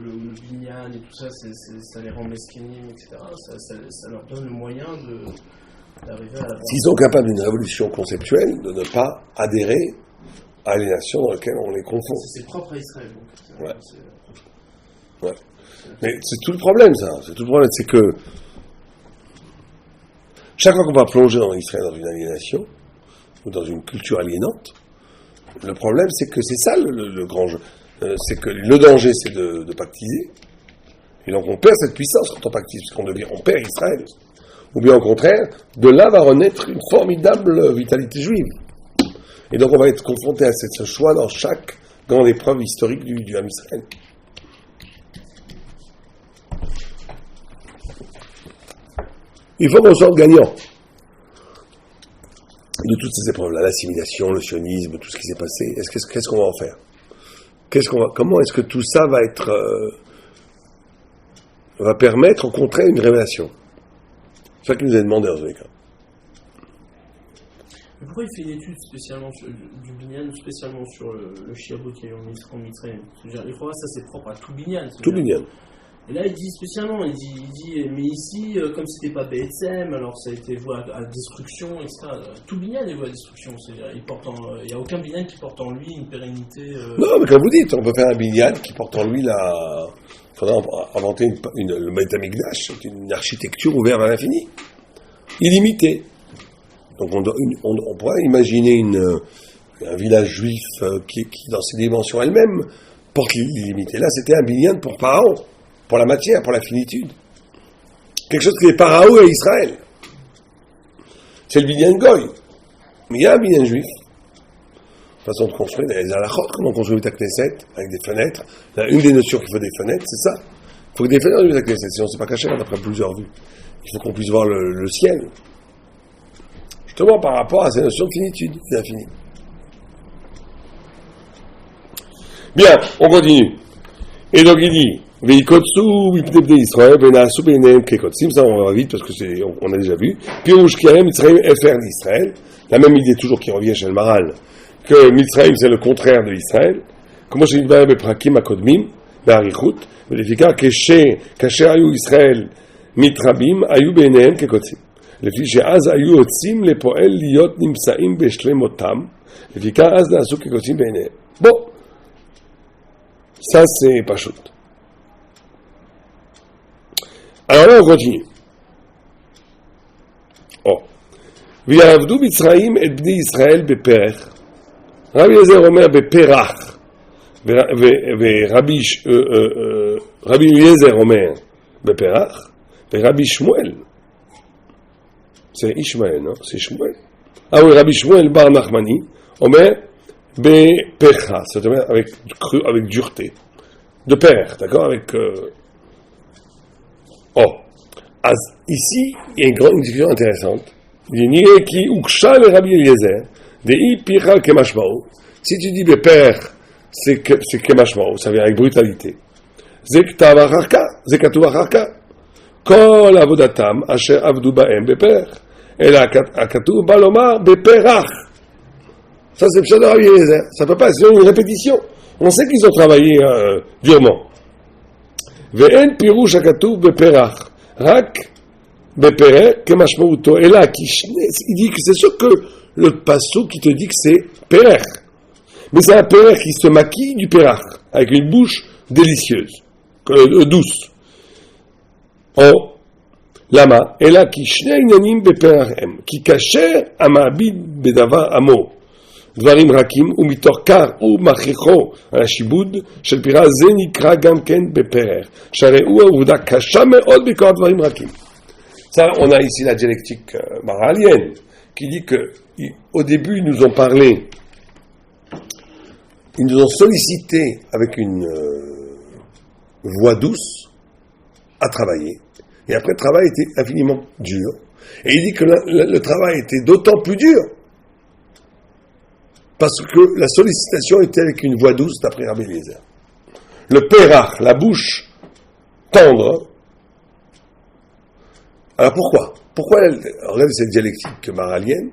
le binyan et tout ça, ça les rend mesquinim, etc. Ça leur donne le moyen d'arriver à la bracha. S'ils sont capables d'une révolution conceptuelle, de ne pas adhérer à les nations dans lesquelles on les confond. C'est propre à Israël. Donc ouais. Mais c'est tout le problème, ça. C'est tout le problème, c'est que chaque fois qu'on va plonger dans Israël dans une aliénation, ou dans une culture aliénante, le problème c'est que c'est ça le grand jeu. c'est que le danger, c'est de pactiser. Et donc on perd cette puissance quand on pactise, on perd Israël. Ou bien au contraire, de là va renaître une formidable vitalité juive. Et donc on va être confronté à ce choix dans chaque grande épreuve historique du Ham Israël. Il faut qu'on sorte gagnant de toutes ces épreuves-là, l'assimilation, le sionisme, tout ce qui s'est passé. Qu'est-ce qu'on va en faire? Comment est-ce que tout ça va permettre au contraire une révélation? C'est ça qui nous est demandé dans tous les cas. Mais pourquoi il fait une étude spécialement du Binyan, spécialement sur le Shiabot qui est en Mitzrayim? C'est-à-dire, il croit ça c'est propre à tout Binyan. Tout Binyan. Et là il dit spécialement, il dit mais ici, comme c'était pas BSM, alors ça a été voué à destruction, etc. Tout Binyan est voué à destruction, c'est-à-dire il n'y a aucun Binyan qui porte en lui une pérennité. Non, mais comme vous dites, on peut faire un Binyan qui porte en lui la. Il faudra inventer le Beit Hamikdash, c'est une architecture ouverte à l'infini, illimitée. Donc on pourrait imaginer un village juif qui, dans ses dimensions elles-mêmes, porte l'illimité. Là, c'était un binyan pour Pharaon, pour la matière, pour la finitude. Quelque chose qui est Pharaon et Israël. C'est le binyan Goy. Mais il y a un binyan juif. Façon de construire, il y a les halachot, comment on construit la Knesset, avec des fenêtres. Là, une des notions qu'il faut des fenêtres, c'est ça. Il faut que des fenêtres dans la Knesset, sinon c'est pas caché, on a pris plusieurs vues. Il faut qu'on puisse voir le ciel. Justement par rapport à ces notions de finitude, d'infini. Bien, on continue. Et donc il dit, Veikotsu, Bipnebne Israël, Venasu Benem Kekotsim, ça on va vite parce que on a déjà vu. Pirouche Kiarem, Mitzrayim, FR d'Israël. La même idée toujours qui revient chez le Maral, que Mitzrayim c'est le contraire de Israël. Comment je dis, Beprakim Akodmim, Be'arichut, Velifika, Kasher Ayu Israël, Mitrabim, Ayu Benem Kekotsim. לפי שאז היו יוצאים לפועל להיות נמצאים בשלמותם, לפיכך אז נעשו כקוצים בעיניהם. Bon, ça c'est pas chouette. Alors là on continue. ויעבדו מצרים את בני ישראל בפרח. רבי אליעזר אומר בפרח, ורבי אליעזר אומר בפרח, ורבי שמואל c'est Ishmael, non? C'est Shmuel. Ah oui, Rabbi Shmuel Bar Nachmani, Omer, Bepecha, c'est-à-dire avec dureté. De père, d'accord? Avec. Ici, il y a une discussion intéressante. Il dit qui uksha le Rabbi Eliezer, de I Picha Kemashmao. Si tu dis Beper, c'est Kemashmao, ça vient avec brutalité. Zektav Acharka, Zekatuv Acharka. כל עבודתם אשר עבדו בהם בפרח, אלא הכתוב בא לומר בפרח. Ça c'est le pshat de Rabbi Eliezer. Ça peut pas, c'est une répétition. On sait qu'ils ont travaillé durement. ואין פירוש הכתוב בפרח, רק בפרח כמשמעותו, אלא il dit que c'est sûr que le passou qui te dit que c'est perach. Mais c'est un perach qui se maquille du perach, avec une bouche délicieuse, douce. או, למה? אלא כי שני עניינים בפרח הם, כי כאשר המעביד בדבר עמו דברים רכים ומתוך כך הוא מכריחו על השיבוד של פירה, זה נקרא גם כן בפרח, שהרי הוא העובדה קשה מאוד בכל דברים רכים. Ça, on a ici la dialectique maralienne qui dit que au début ils nous ont parlé, ils nous ont sollicité avec une voix douce à travailler. Et après, le travail était infiniment dur. Et il dit que le travail était d'autant plus dur parce que la sollicitation était avec une voix douce, d'après Rabbi Eliezer. Le perach, la bouche tendre. Alors pourquoi? Regardez cette dialectique maralienne.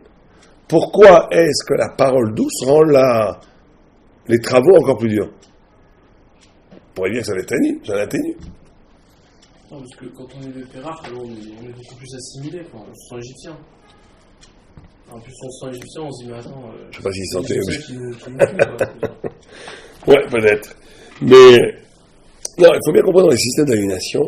Pourquoi est-ce que la parole douce rend les travaux encore plus durs? On pourrait dire que ça l'atténue. Non, parce que quand on est des Pérach, on est beaucoup plus assimilé, on se sent égyptien. En plus, on se sent égyptien, on se dit, mais attends. Je sais pas s'il sentait. Ouais, peut-être. Mais, non, il faut bien comprendre dans les systèmes d'aliénation.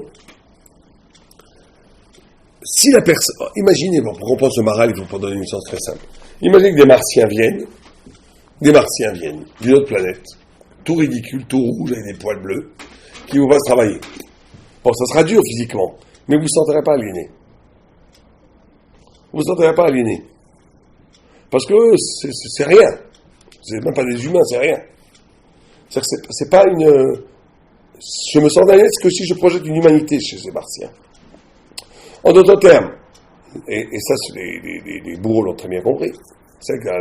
Si la personne. Imaginez, pour comprendre ce maral, il faut donner une sens très simple. Imaginez que des martiens viennent d'une autre planète, tout ridicule, tout rouge, avec des poils bleus, qui vous fasse travailler. Bon, ça sera dur physiquement, mais vous ne vous sentirez pas aliéné. Vous ne vous sentirez pas aliéné. Parce que c'est rien. C'est même pas des humains, c'est rien. C'est pas une... Je me sens aliéné que si je projette une humanité chez ces Martiens. En d'autres termes, et ça, les bourreaux l'ont très bien compris. C'est qu'à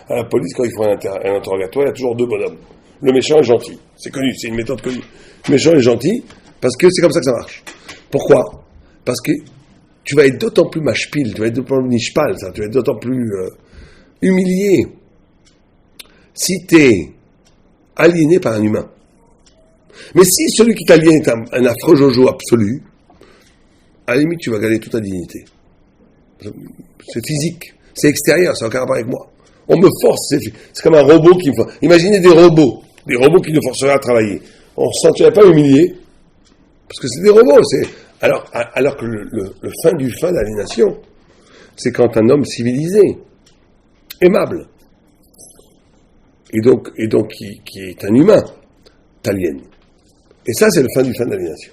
la police, quand ils font un interrogatoire, il y a toujours deux bonhommes. Le méchant et le gentil. C'est connu, c'est une méthode connue. Le méchant et le gentil, parce que c'est comme ça que ça marche. Pourquoi ? Parce que tu vas être d'autant plus machpil, tu vas être d'autant plus nichpal, tu vas être d'autant plus humilié si tu es aliéné par un humain. Mais si celui qui t'aliène est un affreux jojo absolu, à la limite, tu vas gagner toute ta dignité. C'est physique, c'est extérieur, ça n'a aucun rapport avec moi. On me force, c'est comme un robot qui me force. Imaginez des robots qui nous forceraient à travailler. On ne se sentirait pas humilié, parce que c'est des robots. Alors que le fin du fin d'aliénation, c'est quand un homme civilisé, aimable, et donc qui est un humain, t'aliène. Et ça, c'est le fin du fin d'aliénation.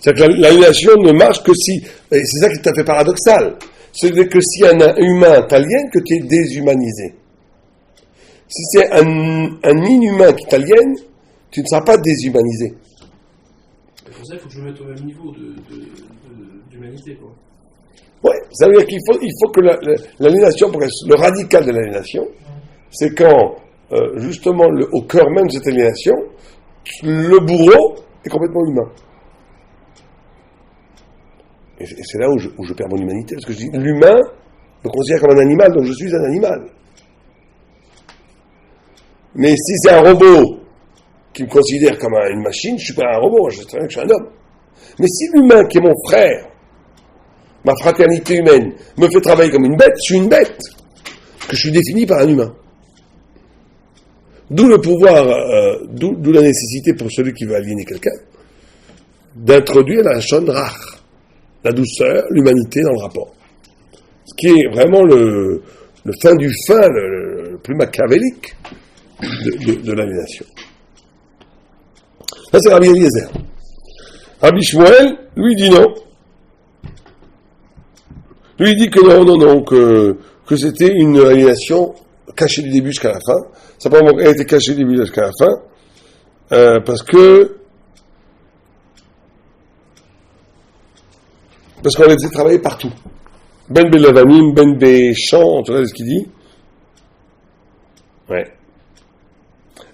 C'est-à-dire que l'aliénation ne marche que si, et c'est ça qui est tout à fait paradoxal, c'est que si un humain t'aliène, que tu es déshumanisé. Si c'est un inhumain qui t'aliène, tu ne seras pas déshumanisé. Pour ça, il faut que je me mette au même niveau d'humanité, quoi. Ouais, ça veut dire qu'il faut que l'aliénation, le radical de l'aliénation, c'est quand, justement, au cœur même de cette aliénation, le bourreau est complètement humain. Et c'est là où je perds mon humanité, parce que je dis, l'humain me considère comme un animal, donc je suis un animal. Mais si c'est un robot qui me considère comme une machine, je ne suis pas un robot, je sais très bien que je suis un homme. Mais si l'humain, qui est mon frère, ma fraternité humaine, me fait travailler comme une bête, je suis une bête, parce que je suis défini par un humain. D'où le pouvoir, d'où la nécessité pour celui qui veut aliéner quelqu'un, d'introduire la Shon Rach, la douceur, l'humanité dans le rapport. Ce qui est vraiment le fin du fin, le plus machiavélique de l'aliénation. Ça, c'est Rabbi Eliezer. Rabbi Shmuel, lui, dit non. Lui, dit que non, que c'était une aliénation cachée du début jusqu'à la fin. Ça n'a pas été caché du début jusqu'à la fin, parce qu'on les faisait travailler partout. Ben Belavanim, Ben Béchamp, tu vois ce qu'il dit? Ouais.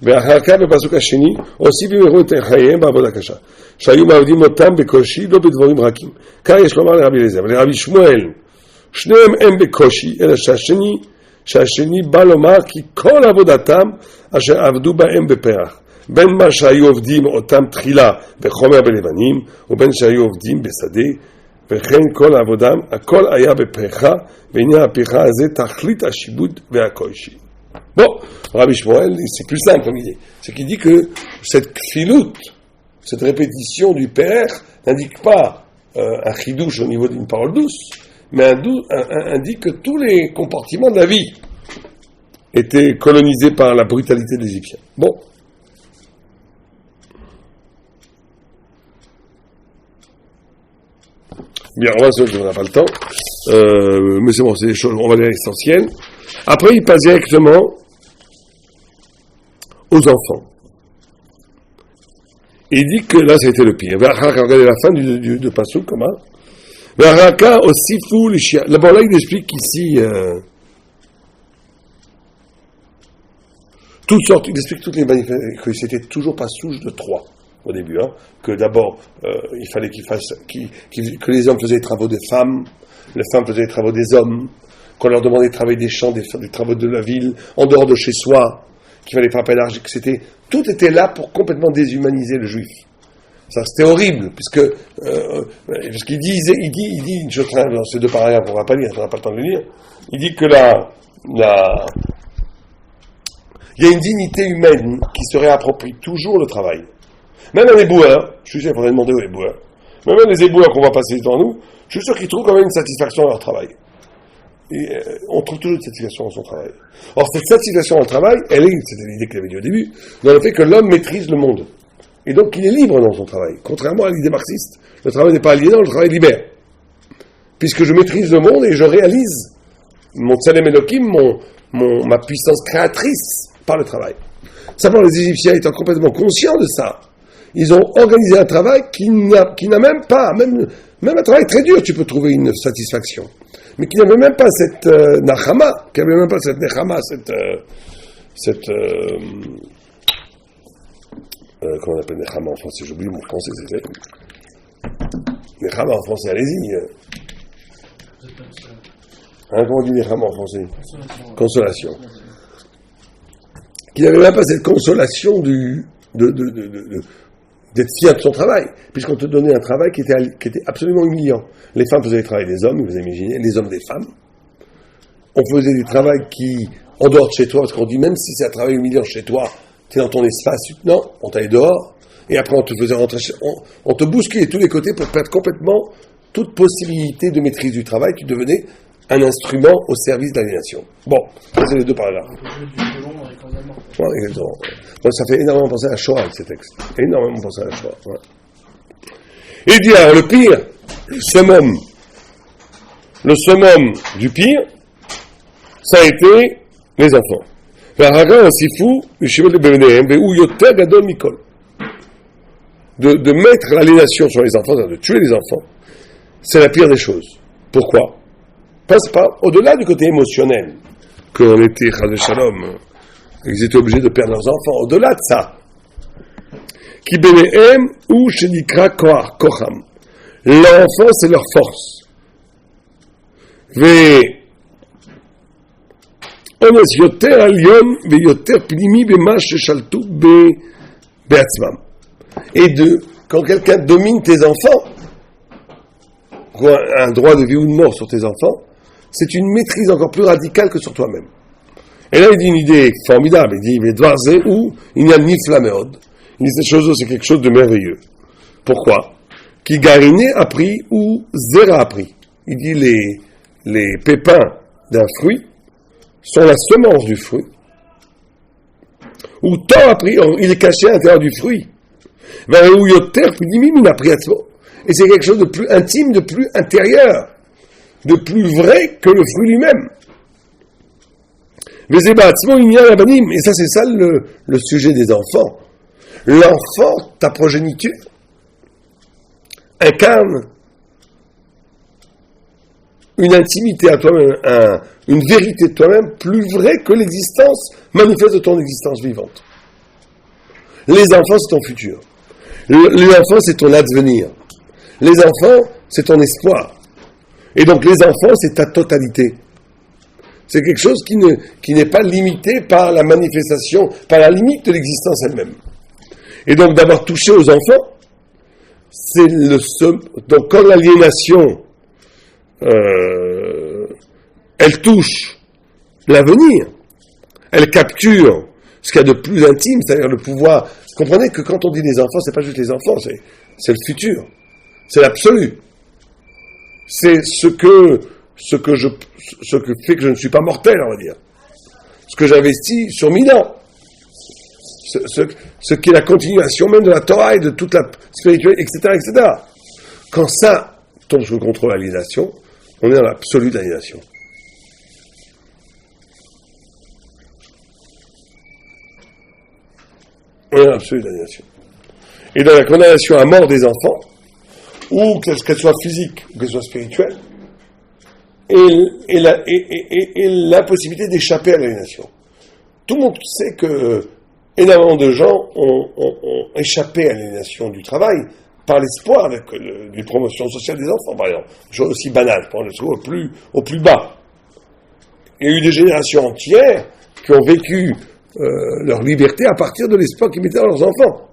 והחלקה בפסוק השני, הוסיף ימרו את חייהם בעבודה קשה, שהיו מעבדים אותם בקושי, לא בדברים רכים. כך יש לומר לרבי אליעזר, ולרבי שמואל, שניהם הם בקושי, אלא שהשני בא לומר כי כל עבודתם אשר עבדו בהם בפרח, בין מה שהיו עובדים אותם תחילה בחומר בלבנים, ובין שהיו עובדים בשדה, וכן כל עבודם, הכל היה בפרחה, ועניין הפרחה הזה תכלית השיבוד והקושי. Bon, Rabbi Shmuel, c'est plus simple comme idée. C'est qu'il dit que cette kfilout, cette répétition du père, n'indique pas un chidouche au niveau d'une parole douce, mais indique que tous les compartiments de la vie étaient colonisés par la brutalité des Égyptiens. Bon. Bien, on va se dire, on n'a pas le temps. Mais c'est bon, c'est des choses, on va aller à l'essentiel. Après, il passe directement aux enfants. Il dit que là, ça a été le pire. Regardez la fin de Passouk, comment? aussi fou les chiens. D'abord, là, il explique qu'ici, toutes sortes, il explique toutes les manifestations, que c'était toujours pas souche de 3 au début, hein, que d'abord, il fallait que les hommes faisaient les travaux des femmes, les femmes faisaient les travaux des hommes, qu'on leur demandait de travailler des champs, des travaux de la ville, en dehors de chez soi, qu'il fallait frapper l'argile, que tout était là pour complètement déshumaniser le juif. Ça, c'était horrible, parce qu'il dit une chose dans ces deux paragraphes, on ne va pas lire, on n'a pas le temps de le lire, il dit que il y a une dignité humaine qui se réapproprie toujours le travail. Même les éboueurs, je suis sûr qu'il faudrait demander aux éboueurs, même les éboueurs qu'on va passer devant nous, je suis sûr qu'ils trouvent quand même une satisfaction à leur travail. on trouve toujours une satisfaction dans son travail. Or, cette satisfaction dans le travail, elle est, c'était l'idée qu'il avait dit au début, dans le fait que l'homme maîtrise le monde. Et donc, il est libre dans son travail. Contrairement à l'idée marxiste, le travail n'est pas aliénant, le travail libère. Puisque je maîtrise le monde et je réalise mon Tsalem Elohim, ma puissance créatrice par le travail. Simplement, les Égyptiens étant complètement conscients de ça, ils ont organisé un travail qui n'a même pas, même un travail très dur, tu peux trouver une satisfaction, mais qui n'avait même pas cette nachama, qui n'avait même pas cette nechama, comment on appelle nechama en français, j'oublie mon français, c'était nechama en français, allez-y. Comment on dit nechama en français? Consolation. Qui n'avait même pas cette consolation d'être fier de son travail, puisqu'on te donnait un travail qui était absolument humiliant. Les femmes faisaient le travail des hommes, vous imaginez, les hommes des femmes. On faisait des travaux qui, en dehors de chez toi, parce qu'on dit même si c'est un travail humiliant chez toi, tu es dans ton espace, non, on t'allait dehors, et après on te faisait rentrer on te bousculait de tous les côtés pour perdre complètement toute possibilité de maîtrise du travail, tu devenais un instrument au service de l'aliénation. Bon, c'est les deux paragraphes. Ouais, exactement. Bon, ça fait énormément penser à la Shoah avec ces textes. Énormément penser à la Shoah. Ouais. Et il dit alors, le pire, le summum du pire, ça a été les enfants. De mettre l'aliénation sur les enfants, de tuer les enfants, c'est la pire des choses. Pourquoi? Parce que au-delà du côté émotionnel, qu'on était, Chas Shalom, ils étaient obligés de perdre leurs enfants, au-delà de ça, Ki benehem ou shenikra kocham. L'enfant, c'est leur force. Ones yoter alyon ve yoter plimi bema sheshaltu beatzmam. Et quand quelqu'un domine tes enfants, un droit de vie ou de mort sur tes enfants, c'est une maîtrise encore plus radicale que sur toi-même. Et là, il dit une idée formidable. Il dit, il y a nifla meod. Il dit, cette chose, c'est quelque chose de merveilleux. Pourquoi? Qui gariné a pris ou zéra a pris. Il dit, les pépins d'un fruit sont la semence du fruit. Ou tant a pris, il est caché à l'intérieur du fruit. Et c'est quelque chose de plus intime, de plus intérieur, de plus vrai que le fruit lui-même. Et ça, c'est ça le sujet des enfants. L'enfant, ta progéniture, incarne une intimité à toi-même, une vérité de toi-même plus vraie que l'existence manifeste de ton existence vivante. Les enfants, c'est ton futur. Les enfants, c'est ton advenir. Les enfants, c'est ton espoir. Et donc, les enfants, c'est ta totalité. C'est quelque chose qui n'est pas limité par la manifestation, par la limite de l'existence elle-même. Et donc, d'avoir touché aux enfants, c'est donc, quand l'aliénation, elle touche l'avenir, elle capture ce qu'il y a de plus intime, c'est-à-dire le pouvoir. Comprenez que quand on dit les enfants, c'est pas juste les enfants, c'est le futur. C'est l'absolu. C'est ce que fait que je ne suis pas mortel, on va dire. Ce que j'investis sur 1000 ans. Ce qui est la continuation même de la Torah et de toute la spiritualité, etc., etc. Quand ça tombe sous le contrôle de l'aliénation, on est dans l'absolu de l'aliénation. On est dans l'absolu de l'aliénation. Et dans la condamnation à mort des enfants, ou qu'elle soit physique, ou qu'elle soit spirituelle, et l'impossibilité d'échapper à l'aliénation. Tout le monde sait que énormément de gens ont échappé à l'aliénation du travail par l'espoir d'une promotion sociale des enfants, par exemple. Chose aussi banale, pour le trouve au plus bas. Il y a eu des générations entières qui ont vécu leur liberté à partir de l'espoir qu'ils mettaient dans leurs enfants.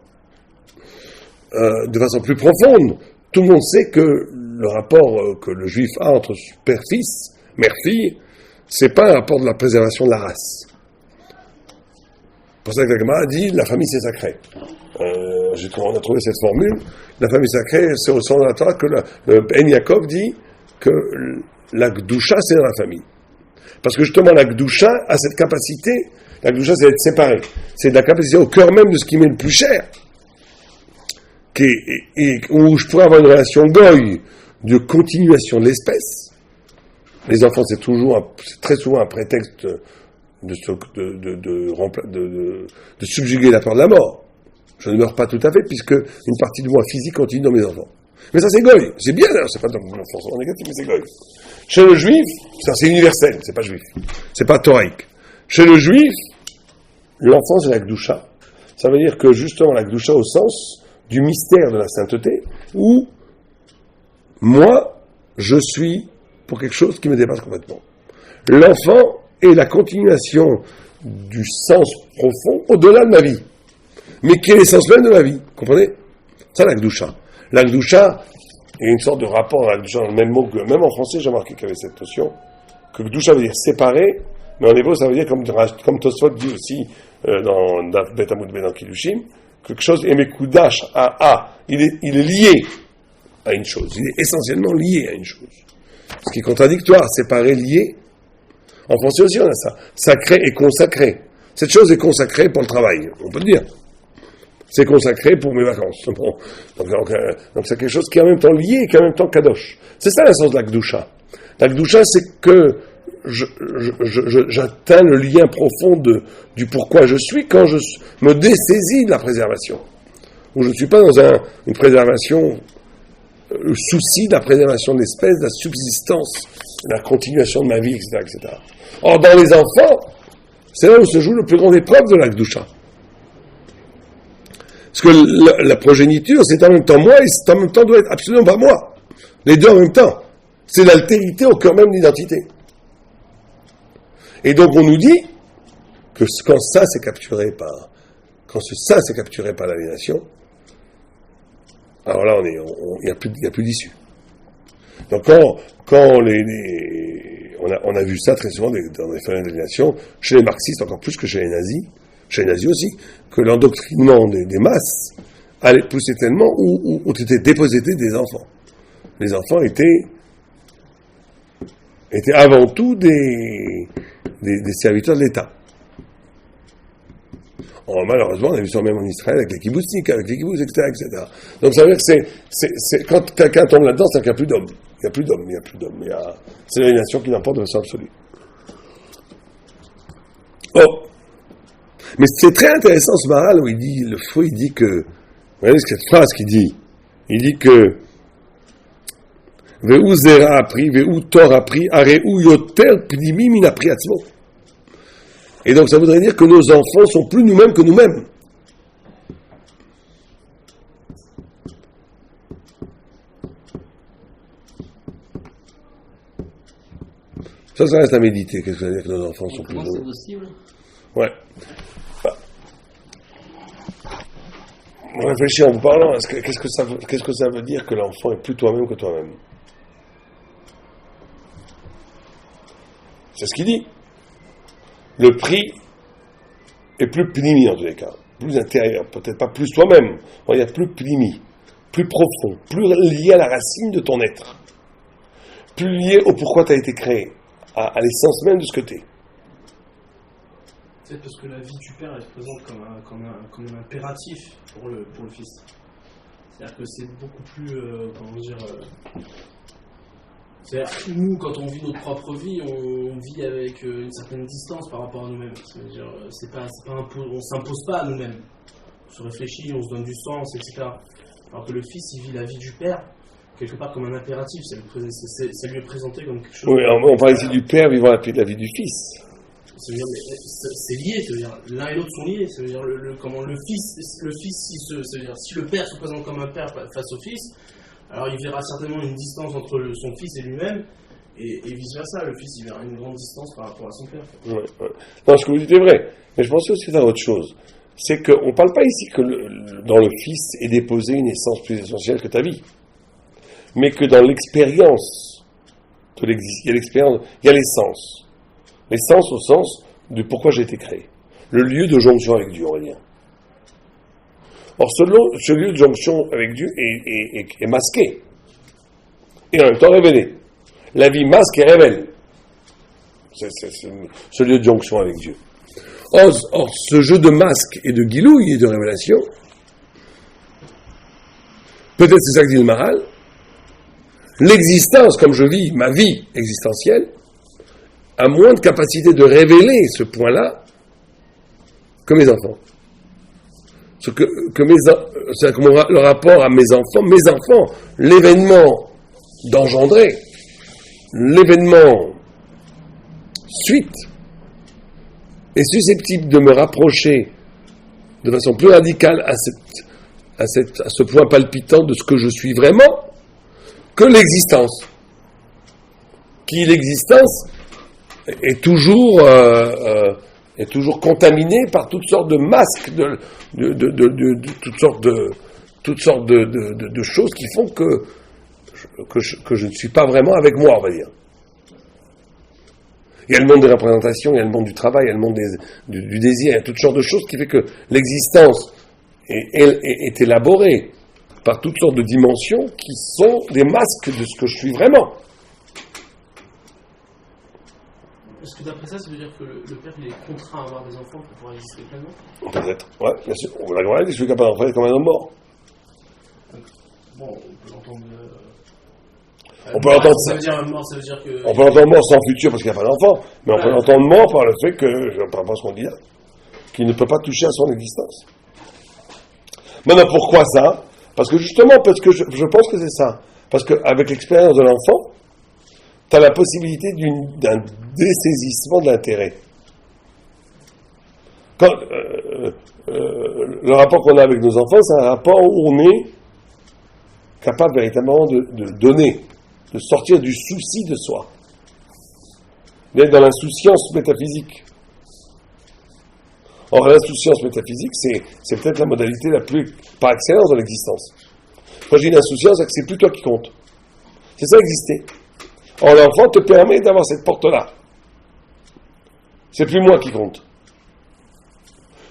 De façon plus profonde, tout le monde sait que le rapport que le juif a entre père-fils, mère-fille, c'est pas un rapport de la préservation de la race. C'est pour ça que la Gemara dit la famille c'est sacré. On a trouvé cette formule. La famille sacrée, c'est au sens de la Torah que le Ben Yaakov dit que la Gdusha c'est dans la famille. Parce que justement, la Gdusha a cette capacité, la Gdusha c'est d'être séparé. C'est de la capacité au cœur même de ce qui m'est le plus cher. Où je pourrais avoir une relation goy de continuation de l'espèce. Les enfants, c'est très souvent un prétexte de subjuguer la peur de la mort. Je ne meurs pas tout à fait, puisque une partie de moi physique continue dans mes enfants. Mais ça, c'est goy. C'est bien, d'ailleurs, c'est pas forcément négatif, mais c'est goy. Chez le juif, ça c'est universel, c'est pas juif. C'est pas thoraïque. Chez le juif, l'enfant, c'est la Gdusha. Ça veut dire que, justement, la Gdusha au sens du mystère de la sainteté, où moi, je suis pour quelque chose qui me dépasse complètement. L'enfant est la continuation du sens profond au-delà de ma vie, mais qui est l'essence même de ma vie. Vous comprenez? Ça, la Gdusha. La Gdusha est une sorte de rapport à la Gdusha, dans le même mot que, même en français, j'ai remarqué qu'il y avait cette notion, que Gdusha veut dire séparé, mais en hébreu, ça veut dire, comme Tosfot dit aussi dans Bet Amud Ben dans Kiddushin, quelque chose est Mekudash il est lié à une chose, il est essentiellement lié à une chose. Ce qui est contradictoire, séparé, lié. En français aussi, on a ça. Sacré et consacré. Cette chose est consacrée pour le travail, on peut le dire. C'est consacré pour mes vacances. Bon. Donc c'est quelque chose qui est en même temps lié et qui est en même temps kadosh. C'est ça l'essence de la Gdusha. La Gdusha, c'est que j'atteins le lien profond du pourquoi je suis quand je me dessaisis de la préservation. Où je ne suis pas dans une préservation, le souci de la préservation de l'espèce, de la subsistance, de la continuation de ma vie, etc., etc. Or, dans les enfants, c'est là où se joue le plus grand épreuve de la Gdusha. Parce que la progéniture, c'est en même temps moi, et c'est en même temps doit être absolument pas moi. Les deux en même temps. C'est l'altérité au cœur même de l'identité. Et donc on nous dit que quand ça c'est capturé par l'aliénation, alors là il n'y a plus d'issue. Donc quand on a vu ça très souvent dans les phénomènes d'aliénation, chez les marxistes encore plus que chez les nazis aussi, que l'endoctrinement des masses allait pousser tellement où ont été dépossédés des enfants. Les enfants étaient avant tout des serviteurs de l'État. Or, malheureusement, on a vu ça même en Israël avec les kibbutzniks, avec les kibbutz, etc. Donc ça veut dire que c'est quand quelqu'un tombe là-dedans, c'est qu'il n'y a plus d'hommes. Il n'y a plus d'hommes. C'est l'aliénation qui l'emporte de façon absolue. Oh. Mais c'est très intéressant ce Maharal où il dit que, vous voyez cette phrase qu'il dit, il dit que Ve'u zera appris, ve'u tor appris, areu yoter pnimi min appri atzmo. Et donc ça voudrait dire que nos enfants sont plus nous-mêmes que nous-mêmes. Ça reste à méditer. Qu'est-ce que ça veut dire que nos enfants sont plus nous-mêmes? Comment c'est possible? Ouais. On réfléchit en vous parlant. Qu'est-ce que ça veut dire que l'enfant est plus toi-même que toi-même? C'est ce qu'il dit. Le prix est plus pnimi en tous les cas, plus intérieur, peut-être pas plus toi-même, on va dire plus pnimi, plus profond, plus lié à la racine de ton être, plus lié au pourquoi tu as été créé, à l'essence même de ce que tu es. C'est parce que la vie du père elle se présente comme un impératif pour le fils. C'est-à-dire que c'est beaucoup plus, c'est-à-dire, nous, quand on vit notre propre vie, on vit avec une certaine distance par rapport à nous-mêmes. C'est-à-dire, on s'impose pas à nous-mêmes. On se réfléchit, on se donne du sens, etc. Alors que le fils, il vit la vie du père, quelque part comme un impératif. Ça lui est présenté comme quelque chose... Oui, on parle ici du père vivant la vie du fils. C'est lié, c'est-à-dire, l'un et l'autre sont liés. C'est-à-dire, le fils si le père se présente comme un père face au fils, alors il verra certainement une distance entre son fils et lui-même, et vice-versa, le fils il verra une grande distance par rapport à son père. Ouais. Non, ce que vous dites est vrai, mais je pense aussi à autre chose. C'est qu'on ne parle pas ici que dans le fils est déposée une essence plus essentielle que ta vie, mais que dans l'expérience, il y a l'essence. L'essence au sens de pourquoi j'ai été créé. Le lieu de jonction avec Dieu, on va dire. Or, ce lieu de jonction avec Dieu est masqué. Et en même temps révélé. La vie masque et révèle. C'est ce lieu de jonction avec Dieu. Or, ce jeu de masque et de guilouille et de révélation, peut-être c'est ça que dit le Maharal, l'existence, comme je vis ma vie existentielle, a moins de capacité de révéler ce point-là que mes enfants. C'est le rapport à mes enfants, l'événement d'engendrer, l'événement suite, est susceptible de me rapprocher de façon plus radicale à ce point palpitant de ce que je suis vraiment, que l'existence. L'existence est toujours contaminée par toutes sortes de masques, toutes sortes de choses qui font que je ne suis pas vraiment avec moi, on va dire. Il y a le monde des représentations, il y a le monde du travail, il y a le monde du désir, il y a toutes sortes de choses qui fait que l'existence est élaborée par toutes sortes de dimensions qui sont des masques de ce que je suis vraiment. Est-ce que d'après ça veut dire que le père il est contraint à avoir des enfants pour pouvoir exister pleinement? Peut-être, ouais, bien sûr. On va la voir, je suis capable d'en faire comme un homme mort. Bon, on peut l'entendre. On peut l'entendre. Ça veut dire que. On peut l'entendre mort sans futur parce qu'il n'y a pas d'enfant, mais on peut l'entendre mort par le fait que, je ne sais pas ce qu'on dit là, qu'il ne peut pas toucher à son existence. Maintenant, pourquoi ça? Parce que justement, je pense que c'est ça. Parce qu'avec l'expérience de l'enfant, tu as la possibilité d'un dessaisissement de l'intérêt. Le rapport qu'on a avec nos enfants, c'est un rapport où on est capable véritablement de donner, de sortir du souci de soi, d'être dans l'insouciance métaphysique. Or, l'insouciance métaphysique, c'est peut-être la modalité la plus par excellence de l'existence. Quand j'ai une insouciance, c'est que c'est plus toi qui compte. C'est ça exister. Or, l'enfant te permet d'avoir cette porte-là. C'est plus moi qui compte.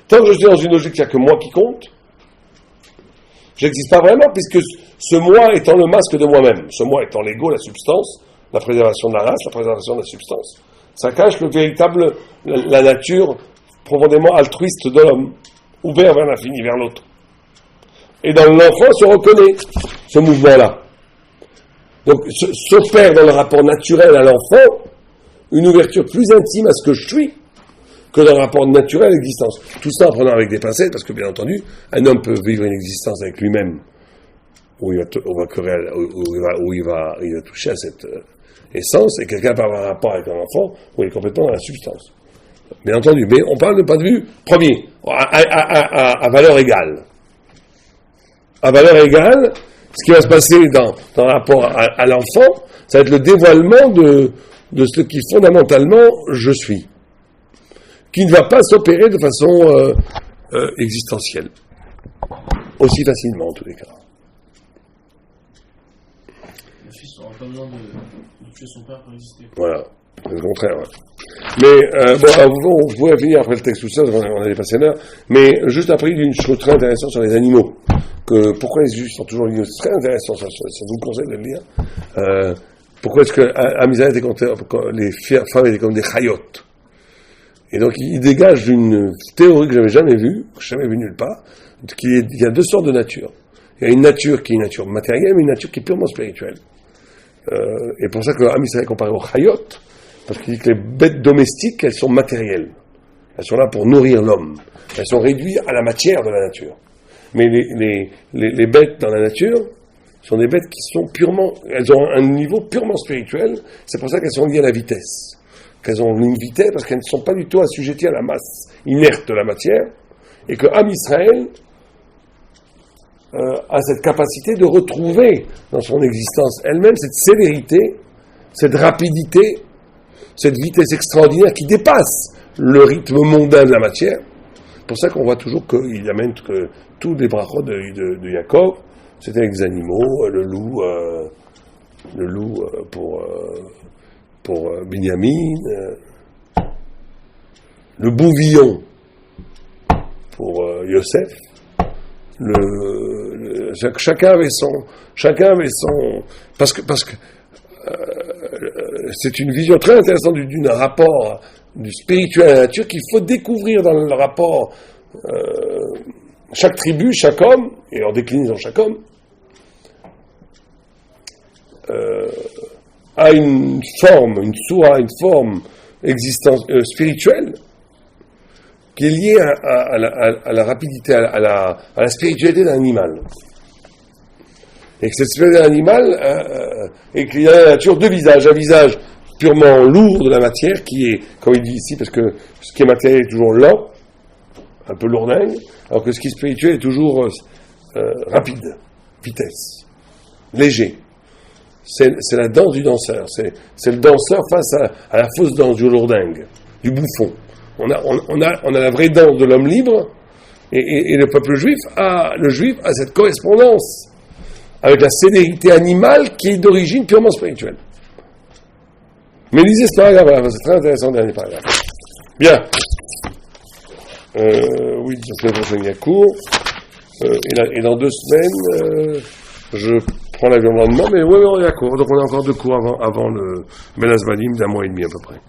Tant que je suis dans une logique, il n'y a que moi qui compte, j'existe pas vraiment, puisque ce moi étant le masque de moi-même, ce moi étant l'ego, la substance, la préservation de la race, la préservation de la substance, ça cache la nature profondément altruiste de l'homme, ouvert vers l'infini, vers l'autre. Et dans l'enfant se reconnaît ce mouvement-là. Donc s'opère dans le rapport naturel à l'enfant une ouverture plus intime à ce que je suis que dans le rapport naturel à l'existence. Tout ça en prenant avec des pincettes, parce que bien entendu, un homme peut vivre une existence avec lui-même où il va toucher à cette essence, et quelqu'un peut avoir un rapport avec un enfant où il est complètement dans la substance. Bien entendu, mais on parle de point de vue premier, à valeur égale. À valeur égale, ce qui va se passer dans le rapport à l'enfant, ça va être le dévoilement de ce qui fondamentalement je suis, qui ne va pas s'opérer de façon existentielle, aussi facilement en tous les cas. Le fils n'aura pas besoin de tuer son père pour exister. Voilà, c'est le contraire. Ouais. Mais on pourrait finir après le texte tout ça, on a dépassé l'heure, mais juste après une chose très intéressante sur les animaux. Pourquoi les juifs sont toujours liés? C'est très intéressant, ça vous le conseille de le lire. Pourquoi est-ce que Amisraël était les femmes étaient comme des chayotes? Et donc il dégage une théorie que j'avais jamais vue, que je n'avais jamais vue nulle part, qu'il y a deux sortes de nature. Il y a une nature qui est une nature matérielle, mais une nature qui est purement spirituelle. Et pour ça que Amisraël est comparé aux chayotes, parce qu'il dit que les bêtes domestiques, elles sont matérielles. Elles sont là pour nourrir l'homme. Elles sont réduites à la matière de la nature. Mais les bêtes dans la nature sont des bêtes qui sont elles ont un niveau purement spirituel. C'est pour ça qu'elles sont liées à la vitesse. Qu'elles ont une vitesse parce qu'elles ne sont pas du tout assujetties à la masse inerte de la matière. Et que Amisraël a cette capacité de retrouver dans son existence elle-même cette célérité, cette rapidité, cette vitesse extraordinaire qui dépasse le rythme mondain de la matière. C'est pour ça qu'on voit toujours qu'il amène que tous les brachot de Yaakov, c'était avec des animaux, le loup pour Binyamin, le bouvillon pour Yosef. Chacun avait son parce que c'est une vision très intéressante d'un rapport du spirituel à la nature qu'il faut découvrir dans le rapport chaque tribu, chaque homme, et en déclinaison chaque homme, a une forme, une forme existence spirituelle qui est liée à la rapidité, à la spiritualité d'un animal. Et que cette spiritualité d'un animal est qu'il y a dans la nature deux visages, un visage purement lourd de la matière, qui est, comme il dit ici, parce que ce qui est matériel est toujours lent, un peu lourdingue, alors que ce qui est spirituel est toujours rapide, vitesse, léger. C'est la danse du danseur, c'est le danseur face à la fausse danse du lourdingue, du bouffon. On a la vraie danse de l'homme libre, et le peuple juif a cette correspondance avec la célérité animale qui est d'origine purement spirituelle. Mais lisez ce paragraphe, voilà, c'est très intéressant, le dernier paragraphe. Bien. Oui, la semaine prochaine, il y a cours. Et dans 2 semaines, je prends l'avion le lendemain, mais oui, on est à court. Donc on a encore 2 cours avant le Benazbalim d'1 mois et demi à peu près.